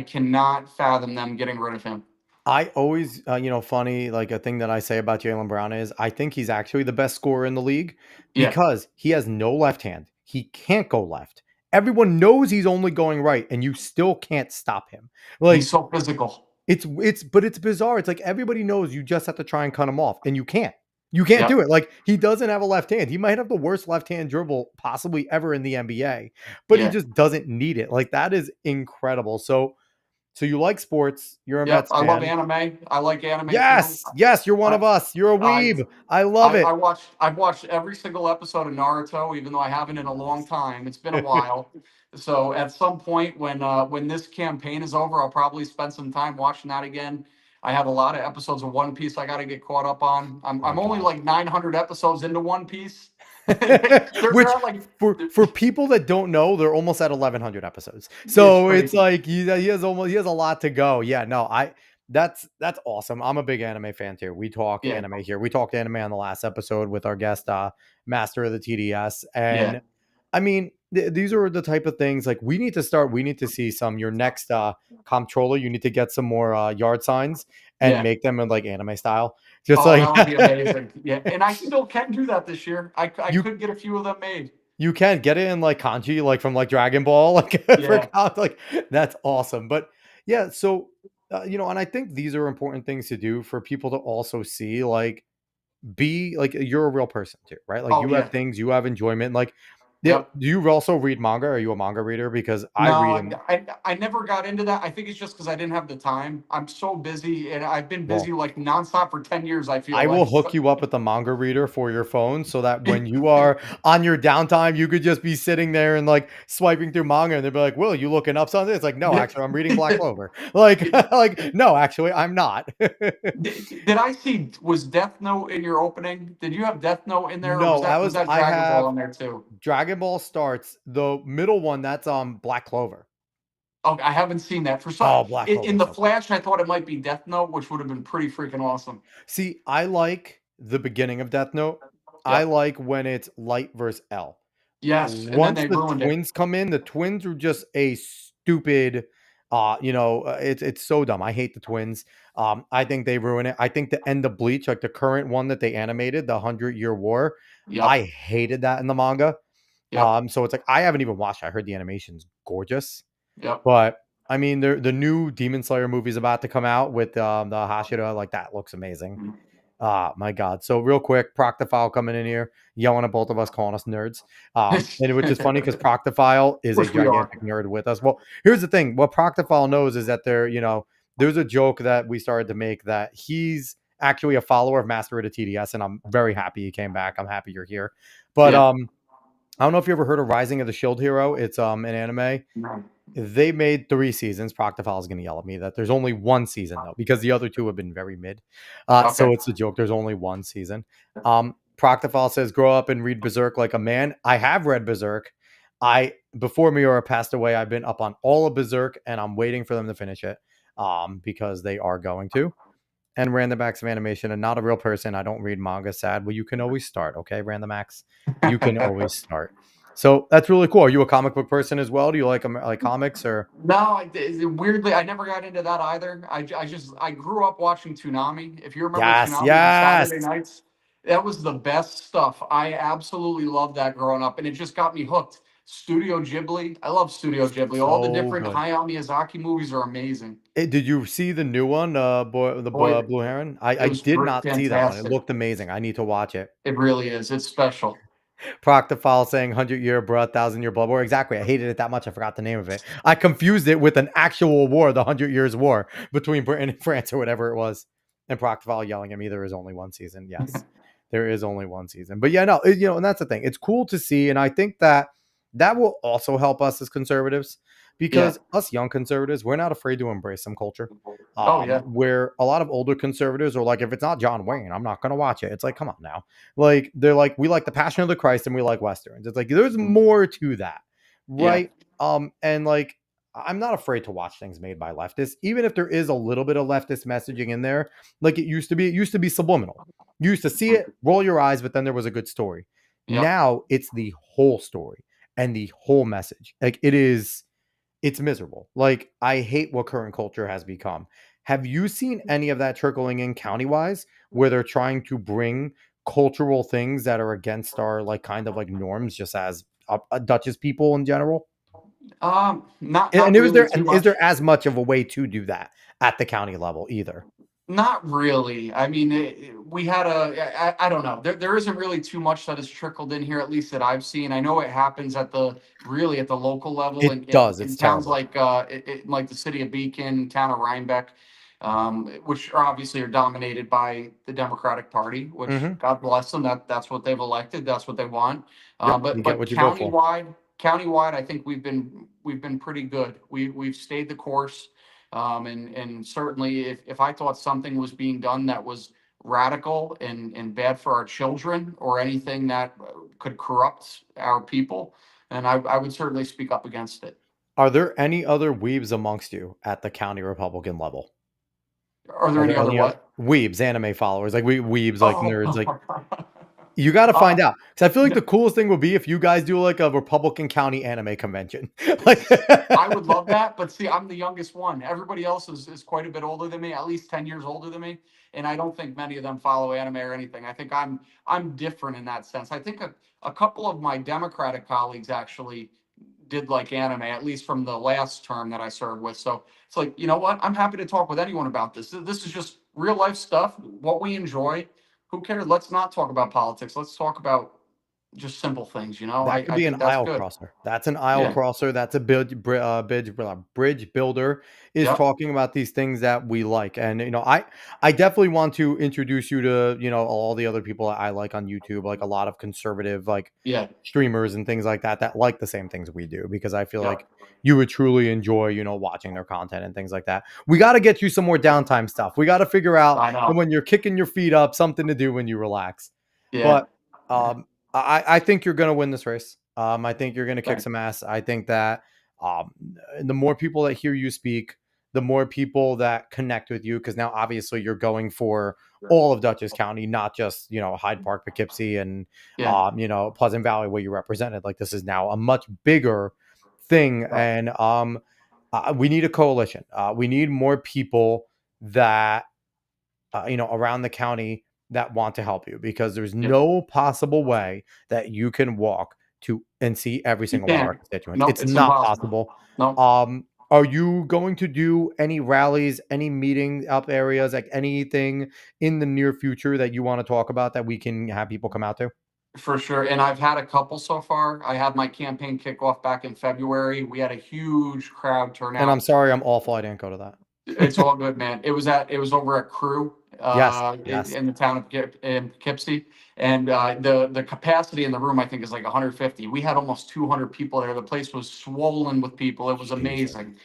cannot fathom them getting rid of him. I always, funny, like a thing that I say about Jalen Brown is I think he's actually the best scorer in the league Yeah, because he has no left hand. He can't go left. Everyone knows he's only going right, and you still can't stop him. he's Like so physical. but it's bizarre. It's like everybody knows you just have to try and cut him off, and you can't. You can't Yeah, do it. Like he doesn't have a left hand. He might have the worst left hand dribble possibly ever in the NBA, but he yeah, just doesn't need it. Like that is incredible. So you like sports. You're a yep. Mets I love fan. anime. I like anime too. Yes, yes, you're one I, of us. You're a I weeb. I love it. I've watched every single episode of Naruto, even though I haven't in a long Nice. time. It's been a while. So at some point when this campaign is over, I'll probably spend some time watching that again. I have a lot of episodes of One Piece I got to get caught up on. Oh I'm only God. like 900 episodes into One Piece. They're Which at like for people that don't know, they're almost at 1100 episodes. it's So it's crazy. like he has a lot to go. Yeah, no, that's awesome. I'm a big anime fan too. We talk Yeah, anime here. We talked anime on the last episode with our guest Master of the TDS. yeah, And I mean, these are the type of things like we need to see some your next comptroller, you need to get some more yard signs and yeah. make them in like anime style. Just Oh, like that would be amazing. Yeah, and I still can do that this year. I you could get a few of them made. You can get it in like kanji, like from like Dragon Ball, like for Yeah, like that's awesome. But yeah, so and I think these are important things to do for people to also see, like, be like you're a real person too, right? Like oh you have yeah, things, you have enjoyment. Like, yep. do you also read manga? Are you a manga reader? Because I No, read them. I never got into that. I think it's just because I didn't have the time. I'm so busy, and I've been busy Well, like nonstop for 10 years. I feel I will like. hook you up with a manga reader for your phone so that when you are on your downtime, you could just be sitting there and like swiping through manga and they'll be like, Will, you looking up something? It's like, no, Yeah. actually, I'm reading Black Clover. Like, like, no, actually, I'm not. Did I see was Death Note in your opening? Did you have Death Note in there, or No, was that I Dragon Ball have in there too? Dragon Dragon Ball starts, the middle one, that's Black Clover. Oh, I haven't seen that. For some, Oh, Black in Clover is the so good. Flash, I thought it might be Death Note, which would have been pretty freaking awesome. See, I like the beginning of Death Note. I Yep. like when it's Light versus L. Yes, and then Once they the ruined it. twins come in, the twins are just a stupid, it's so dumb. I hate the twins. I think they ruin it. I think the end of Bleach, like the current one that they animated, the 100-Year War, I Yep. hated that in the manga. Yep. So it's like I haven't even watched it. I heard the animation's gorgeous. Yep. But I mean, the new Demon Slayer movie's about to come out with the Hashira. Like that looks amazing. Mhm. Ah, my God. So real quick, Proctophile coming in here, yelling at both of us, calling us nerds. And which is funny because Proctophile is a Which we are. gigantic nerd with us. Well, here's the thing. What Proctophile knows is that there's a joke that we started to make that he's actually a follower of Master of the TDS, and I'm very happy he came back. I'm happy you're here. But Yeah. I don't know if you ever heard of Rising of the Shield Hero. It's an anime. No. They made 3 seasons. Proctophile is going to yell at me that there's only 1 season though, because the other 2 have been very mid. So Okay. it's a joke. There's only 1 season. Proctophile says, "Grow up and read Berserk like a man." I have read Berserk. Before Miura passed away, I've been up on all of Berserk, and I'm waiting for them to finish it. Because they are going to. And Random Acts of Animation, and not a real person. I don't read manga. Sad. Well, you can always start. Okay, Random Acts. You can always start. So that's really cool. Are you a comic book person as well? Do you like comics or? No, weirdly, I never got into that either. I grew up watching Toonami. If you remember Yes, Toonami on yes. Saturday nights, that was the best stuff. I absolutely loved that growing up, and it just got me hooked. Studio Ghibli, I love Studio Ghibli. All the So different good. Hayao Miyazaki movies are amazing. Did you see the new one, Boy, Blue Heron? I it I was did not see that one. It fantastic. looked amazing. I need to watch it. It really is. It's special. Proctophile saying 100-year bruh, 1,000-year blood war. Exactly. I hated it that much. I forgot the name of it. I confused it with an actual war, the 100 Years' War between Britain and France or whatever it was. And Proctophile yelling at me, there is only 1 season. Yes, there is only 1 season. But yeah, no, and that's the thing. It's cool to see. And I think that will also help us as conservatives Yeah. because us young conservatives, we're not afraid to embrace some culture. Oh yeah. Where a lot of older conservatives are like, if it's not John Wayne, I'm not going to watch it. It's like, come on now. Like, they're like, we like the Passion of the Christ and we like Westerns. It's like, there's more to that. Yeah. Right. And like, I'm not afraid to watch things made by leftists, even if there is a little bit of leftist messaging in there, like it used to be. It used to be subliminal. You used to see it, roll your eyes, but then there was a good story. Yep. Now it's the whole story and the whole message. Like it's miserable. Like I hate what current culture has become. Have you seen any of that trickling in county-wise where they're trying to bring cultural things that are against our like kind of like norms just as Dutchess people in general? Not And is really there too is much. there as much of a way to do that at the county level either? Not really. I mean, we had I don't know. There isn't really too much that has trickled in here, at least that I've seen. I know it happens at the really at the local level It does. It's in towns terrible. like like the city of Beacon, town of Rhinebeck, which are obviously are dominated by the Democratic Party. Which Mhm. God bless them. That's what they've elected. That's what they want. Yep, you But get what you vote for. countywide, I think we've been pretty good. We've stayed the course. And certainly, if I thought something was being done that was radical and bad for our children or anything that could corrupt our people, then I would certainly speak up against it. Are there any other weebs amongst you at the county Republican level? Are there Are any there other any other what? weebs, anime followers, like weebs, like nerds, like Oh, you got to uh, find out because I feel like no, the coolest thing would be if you guys do like a Republican County anime convention. Like, I would love that, but see, I'm the youngest one. Everybody else is quite a bit older than me, at least 10 years older than me. And I don't think many of them follow anime or anything. I think I'm different in that sense. I think a couple of my Democratic colleagues actually did like anime, at least from the last term that I served with. So it's like, you know what? I'm happy to talk with anyone about this. This is just real life stuff, what we enjoy. Who cares? Let's not talk about politics. Let's talk about just simple things, you know? that could I be an think that's aisle good. crosser. That's an aisle Yeah. crosser. That's a bridge builder is Yep. talking about these things that we like. And I definitely want to introduce you to all the other people that I like on YouTube, like a lot of conservative like Yeah. streamers and things like that like the same things we do because I feel like Yep. you would truly enjoy watching their content and things like that. We got to get you some more downtime stuff. We got to figure out I know. when you're kicking your feet up something to do when you relax. Yeah. But I think you're going to win this race. I think you're going to kick Thanks. some ass. I think that um, the more people that hear you speak, the more people that connect with you, because now obviously you're going for all of Dutchess County, not just Hyde Park, Poughkeepsie, and Yeah. Pleasant Valley where you represented. Like this is now a much bigger thing, Right. and we need a coalition. We need more people that around the county that want to help you, because there's Yep. no possible way that you can walk to and see every You single one of our can't. constituents. Nope, It's it's not impossible. possible. Nope. Are you going to do any rallies, any meeting up areas, like anything in the near future that you want to talk about that we can have people come out to? For sure. And I've had a couple so far. I had my campaign kickoff back in February. We had a huge crowd And I'm turnout. sorry, I'm awful. I didn't go to that. It's all good, man. It was over at Crew, Yes, yes, in the town of in Poughkeepsie, and the capacity in the room I think is like 150. We had almost 200 people there. The place was swollen with people. It was Jesus. amazing.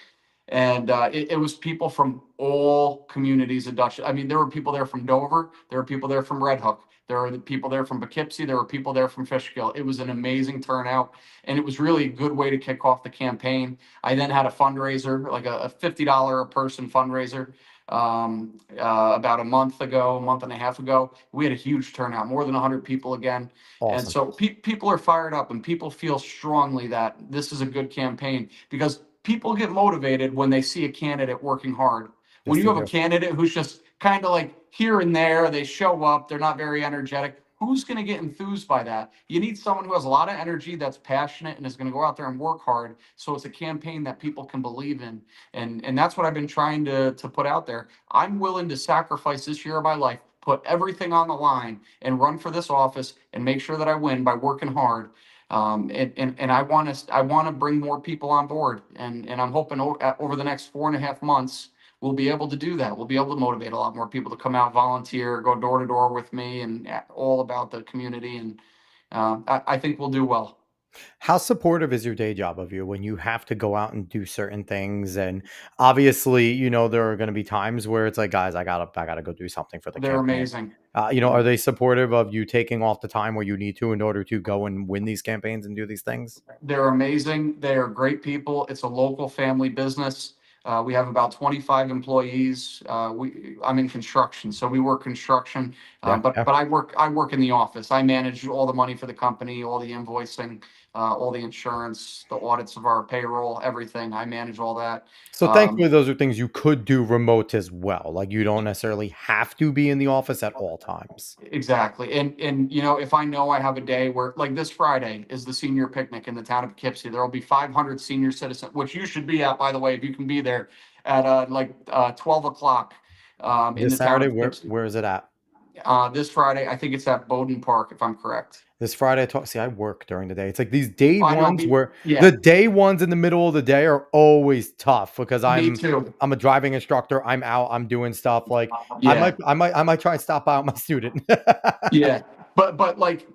And it was people from all communities of Dutch. I mean, there were people there from Dover. There were people there from Red Hook. There were people there from Poughkeepsie. There were people there from Fishkill. It was an amazing turnout, and it was really a good way to kick off the campaign. I then had a fundraiser, like a $50 a person fundraiser, about a month ago, a month and a half ago. We had a huge turnout, more than 100 people again. And Awesome. so people are fired up, and people feel strongly that this is a good campaign because people get motivated when they see a candidate working hard. When Yes, you they have a do. candidate who's just kind of like here and there, they show up, they're not very energetic. Who's going to get enthused by that? You need someone who has a lot of energy, that's passionate, and is going to go out there and work hard. So it's a campaign that people can believe in, and that's what I've been trying to put out there. I'm willing to sacrifice this year of my life, put everything on the line, and run for this office and make sure that I win by working hard. And I want to bring more people on board, and I'm hoping over the next 4.5 months we'll be able to do that. We'll be able to motivate a lot more people to come out, volunteer, go door to door with me, and all about the community. And I think we'll do well. How supportive is your day job of you when you have to go out and do certain things? And obviously, there are going to be times where it's like, guys, I gotta go do something for the They're campaign. amazing. Are Yeah. they supportive of you taking off the time where you need to in order to go and win these campaigns and do these things? They're amazing. They are great people. It's a local family business. We have about 25 employees. I'm in construction, so we work construction. Yeah, yeah. But I work in the office. I manage all the money for the company, all the invoicing, all the insurance, the audits of our payroll, everything. I manage all that. So thankfully, those are things you could do remote as well. Like you don't necessarily have to be in the office at all times. Exactly. And if I know I have a day where like this Friday is the senior picnic in the town of Poughkeepsie, there will be 500 senior citizens, which you should be at, by the way, if you can be there at 12 o'clock in This the town Saturday, of where Poughkeepsie. where is it at? This Friday, I think it's at Bowden Park, if I'm correct. This Friday, see, I work during the day. It's like these day I know, ones where yeah, the day ones in the middle of the day are always tough because me I'm too. I'm a driving instructor. I'm out. I'm doing stuff. Like Yeah. I might try and stop by with my student. Yeah, but like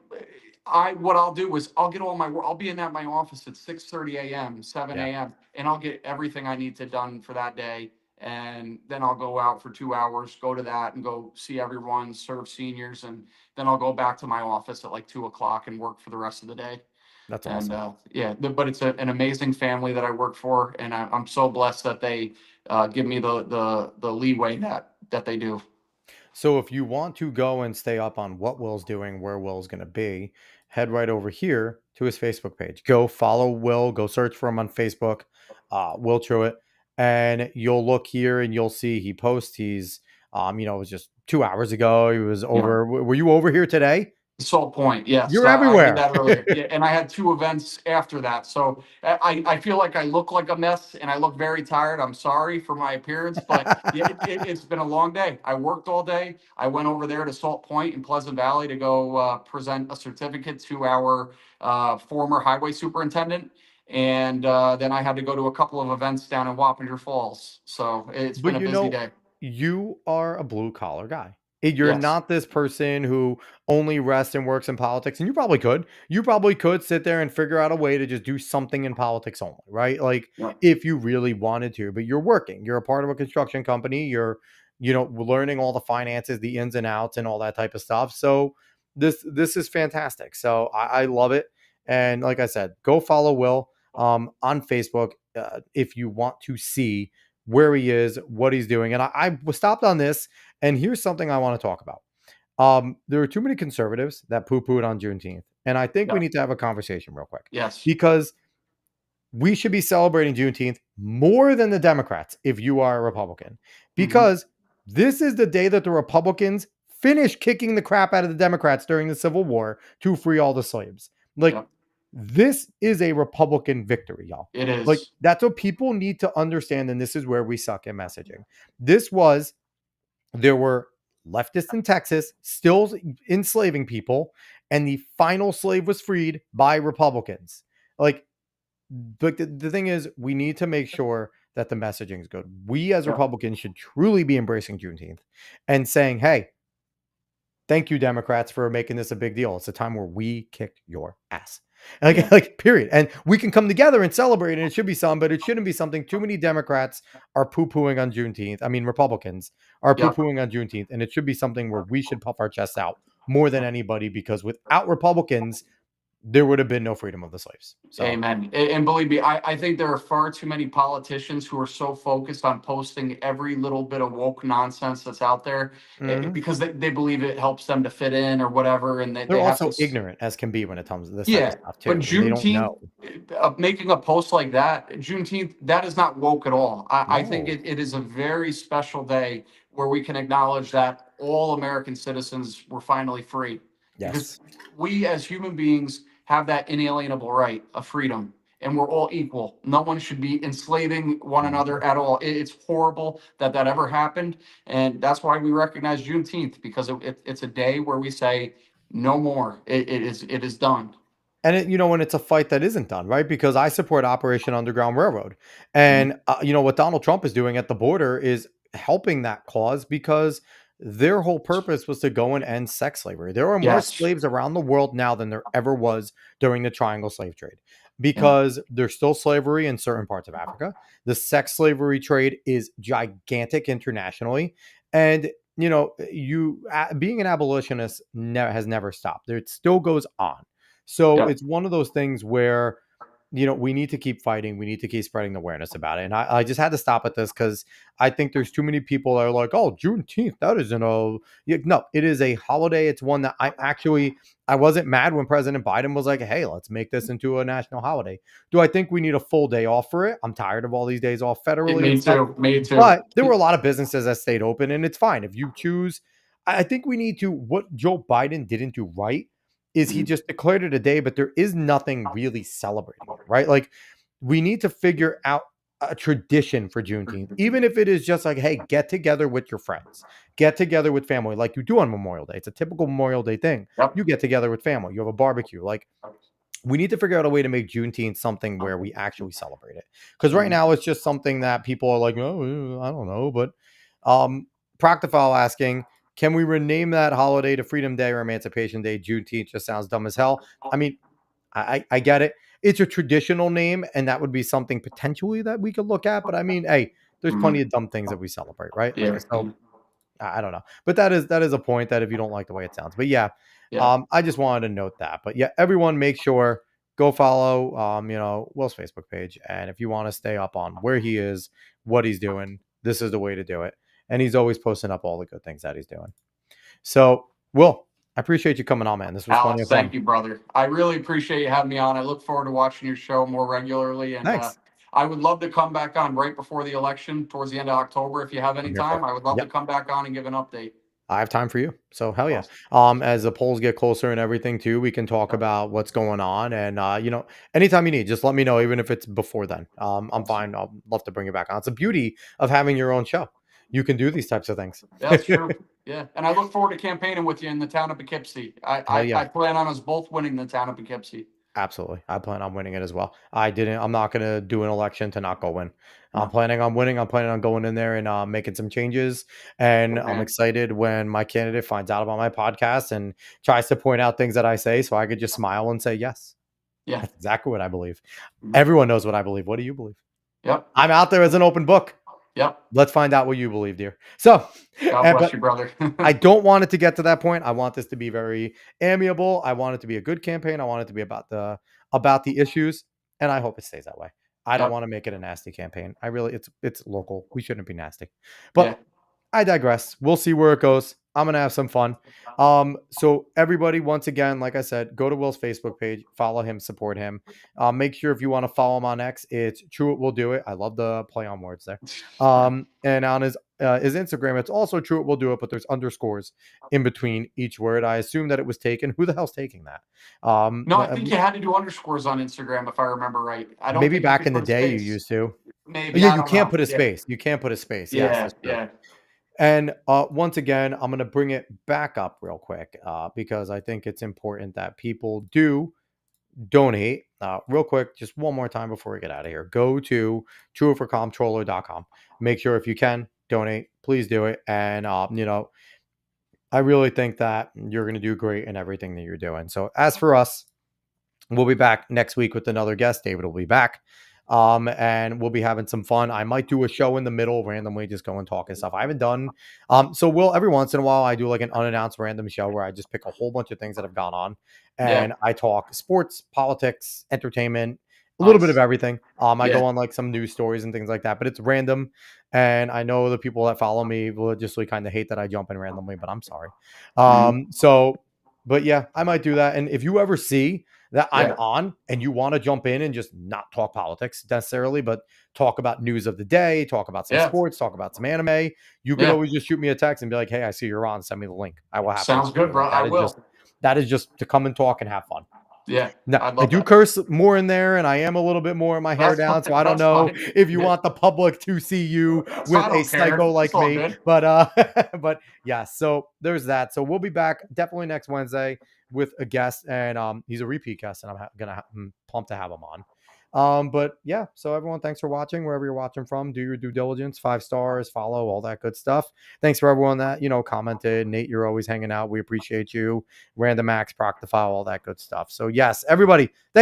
I what I'll do is I'll get all my work. I'll be in at my office at 6:30 a.m., 7 Yeah, a.m., and I'll get everything I need to done for that day. And then I'll go out for 2 hours, go to that and go see everyone, serve seniors, and then I'll go back to my office at like 2 o'clock and work for the rest of the day. that's And awesome. yeah, but it's an amazing family that I work for, and I'm so blessed that they give me the leeway that they do. So if you want to go and stay up on what Will's doing, where Will's going to be, head right over here to his Facebook page. Go follow Will. Go search for him on Facebook, Will Truitt, and you'll look here and you'll see he posts. It was just 2 hours ago. He was Yeah. over. Were you over here today? Salt Point, yes, You're I did everywhere. that earlier. Yeah, and I had two events after that, so I feel like I look like a mess and I look very tired. I'm sorry for my appearance, but yeah, it's been a long day. I worked all day. I went over there to Salt Point in Pleasant Valley to go present a certificate to our former highway superintendent, and then I had to go to a couple of events down in Wappinger Falls. So it's been But a busy day. you are a blue collar guy. You're Yes. not this person who only rests and works in politics. And you probably could. You probably could sit there and figure out a way to just do something in politics only, right? Like Yeah. if you really wanted to, but you're working. You're a part of a construction company. You're, learning all the finances, the ins and outs, and all that type of stuff. So this is fantastic. So I love it. And like I said, go follow Will on Facebook if you want to see where he is, what he's doing. And I was stopped on this, and here's something I want to talk about. There are too many conservatives that poo-pooed on Juneteenth, and I think we Yeah. need to have a conversation real quick Yes. because we should be celebrating Juneteenth more than the Democrats if you are a Republican, because this is the day that the Republicans finished kicking the crap out of the Democrats during the Civil War to free all the slaves. Like, Yep. this is a Republican victory, y'all. It Like, is. that's what people need to understand, and this is where we suck at messaging. There were leftists in Texas still enslaving people, and the final slave was freed by Republicans. Like, but the thing is, we need to make sure that the messaging is good. We as Yep. Republicans should truly be embracing Juneteenth and saying, hey, thank you, Democrats, for making this a big deal. It's a time where we kick your ass. Like, Yeah. like, period. And we can come together and celebrate, and it should be some, but it shouldn't be something. Too many Democrats are poo-pooing on Juneteenth. I mean, Republicans are Yep. poo-pooing on Juneteenth, and it should be something where we should puff our chests out more than anybody, because without Republicans, there would have been no freedom of the slaves. So, Amen. And believe me, I think there are far too many politicians who are so focused on posting every little bit of woke nonsense that's out there mhm. because they believe it helps them to fit in or whatever. And They're they have to. also ignorant as can be when it comes to this type of Yeah. stuff But too. They don't Juneteenth, know. making a post like that, Juneteenth, that is not woke at all. I think No. it is a very special day where we can acknowledge that all American citizens were finally free. Because Yes. we as human beings have that inalienable right of freedom, and we're all equal. No one should be enslaving one Mhm. another at all. It's horrible that that ever happened, and that's why we recognize Juneteenth, because it's a day where we say no more. It is done. And when it's a fight that isn't done, right? Because I support Operation Underground Railroad. Mhm. And, what Donald Trump is doing at the border is helping that cause, because their whole purpose was to go and end sex slavery. There are more Yes. slaves around the world now than there ever was during the Triangle Slave Trade, Yeah. because there's still slavery in certain parts of Africa. The sex slavery trade is gigantic internationally. And, being an abolitionist has never stopped. It still goes on. So Yep. it's one of those things where, we need to keep fighting. We need to keep spreading the awareness about it. And I just had to stop at this because I think there's too many people that are like, oh, Juneteenth, that isn't a, no, it is a holiday. It's one that I wasn't mad when President Biden was like, hey, let's make this into a national holiday. Do I think we need a full day off for it? I'm tired of all these days off federally and Me stuff. too. Me too. But there were a lot of businesses that stayed open, and it's fine. If you choose, I think we need to, what Joe Biden didn't do right is he Mhm. just declared it a day, but there is nothing really celebrating it, right? Like, we need to figure out a tradition for Juneteenth, even if it is just like, hey, get together with your friends, get together with family, like you do on Memorial Day. It's a typical Memorial Day thing. Yep. You get together with family, you have a barbecue. Like, we need to figure out a way to make Juneteenth something where we actually celebrate it. Because right Mhm. now it's just something that people are like, oh, I don't know. But Proctofile asking, can we rename that holiday to Freedom Day or Emancipation Day? Juneteenth just sounds dumb as hell. I mean, I get it. It's a traditional name, and that would be something potentially that we could look at. But I mean, hey, there's Mhm. plenty of dumb things that we celebrate, right? Like, Yeah. so I don't know, but that is a point that if you don't like the way it sounds, but yeah, Yeah. I just wanted to note that. But yeah, everyone, make sure go follow, Will's Facebook page, and if you want to stay up on where he is, what he's doing, this is the way to do it. And he's always posting up all the good things that he's doing. So, Will, I appreciate you coming on, man. This was plenty Alex, of fun. thank you, brother. I really appreciate you having me on. I look forward to watching your show more regularly, and Thanks. I would love to come back on right before the election, towards the end of October. If you have I'm any here for time, it. I would love to Yep. come back on and give an update. I have time for you. So hell yeah. Awesome. As the polls get closer and everything too, we can talk Yep. about what's going on. And anytime you need, just let me know, even if it's before then. I'm Awesome. fine. I'll love to bring it back on. It's the beauty of having your own show. You can do these types of things. That's true. Yeah, and I look forward to campaigning with you in the town of Poughkeepsie. Hell yeah. I plan on us both winning the town of Poughkeepsie. Absolutely. I plan on winning it as well. I'm not going to do an election to not go win. I'm No. planning on winning. I'm planning on going in there and making some changes. And Good I'm man. excited when my candidate finds out about my podcast and tries to point out things that I say so I could just smile and say, yes, Yeah. that's exactly what I believe. Mhm. Everyone knows what I believe. What do you believe? Yep. I'm out there as an open book. Yep. Let's find out what you believe, dear. So, God bless but you, brother. I don't want it to get to that point. I want this to be very amiable. I want it to be a good campaign. I want it to be about the about the issues, and I hope it stays that way. I don't Yep. want to make it a nasty campaign. I really, it's local. We shouldn't be nasty. Yeah. But I digress. We'll see where it goes. I'm gonna have some fun. So everybody, once again, like I said, go to Will's Facebook page, follow him, support him. Make sure if you want to follow him on X, it's Truitt Will Do It. I love the play on words there. And on his Instagram, it's also Truitt Will Do It, but there's underscores in between each word. I assume that it was taken. Who the hell's taking that? No, I think you had to do underscores on Instagram if I remember right. I don't Maybe think you back could in the put a day you space. used to. Maybe, Yeah, I you don't can't know. put a Yeah. space. You can't put a space. Yes, Yeah. that's true. Yeah. And once again, I'm going to bring it back up real quick because I think it's important that people do donate. Real quick, just one more time before we get out of here. Go to trueforcomptroller.com. Make sure if you can donate, please do it. And, I really think that you're going to do great in everything that you're doing. So as for us, we'll be back next week with another guest. David will be back. And we'll be having some fun. I might do a show in the middle, randomly just go and talk and stuff. I haven't done so will every once in a while I do like an unannounced random show where I just pick a whole bunch of things that have gone on Yeah. and I talk sports, politics, entertainment, a little bit of Nice. everything. I Yeah. go on like some news stories and things like that, but it's random. And I know the people that follow me will just like kind of hate that I jump in randomly, but I'm sorry. But yeah, I might do that. And if you ever see that I'm Yeah. on and you want to jump in and just not talk politics necessarily, but talk about news of the day, talk about some Yeah. sports, talk about some anime, you could Yeah. always just shoot me a text and be like, hey, I see you're on. Send me the link. I will happily Sounds good, do bro. it. I will. That is just to come and talk and have fun. Yeah. Now, I'd I love do that. curse more in there, and I am a little bit more in my hair That's down, fine. so I don't That's know fine. if you Yeah. want the public to see you with I a don't care. psycho like It's all me. good. But but yeah, so there's that. So we'll be back definitely next Wednesday with a guest, and he's a repeat guest, and I'm pumped to have him on. But yeah, so everyone, thanks for watching wherever you're watching from. Do your due diligence, 5 stars, follow, all that good stuff. Thanks for everyone that commented. Nate, you're always hanging out. We appreciate you. Random Max, Proc the File, all that good stuff. So yes, everybody, thank you.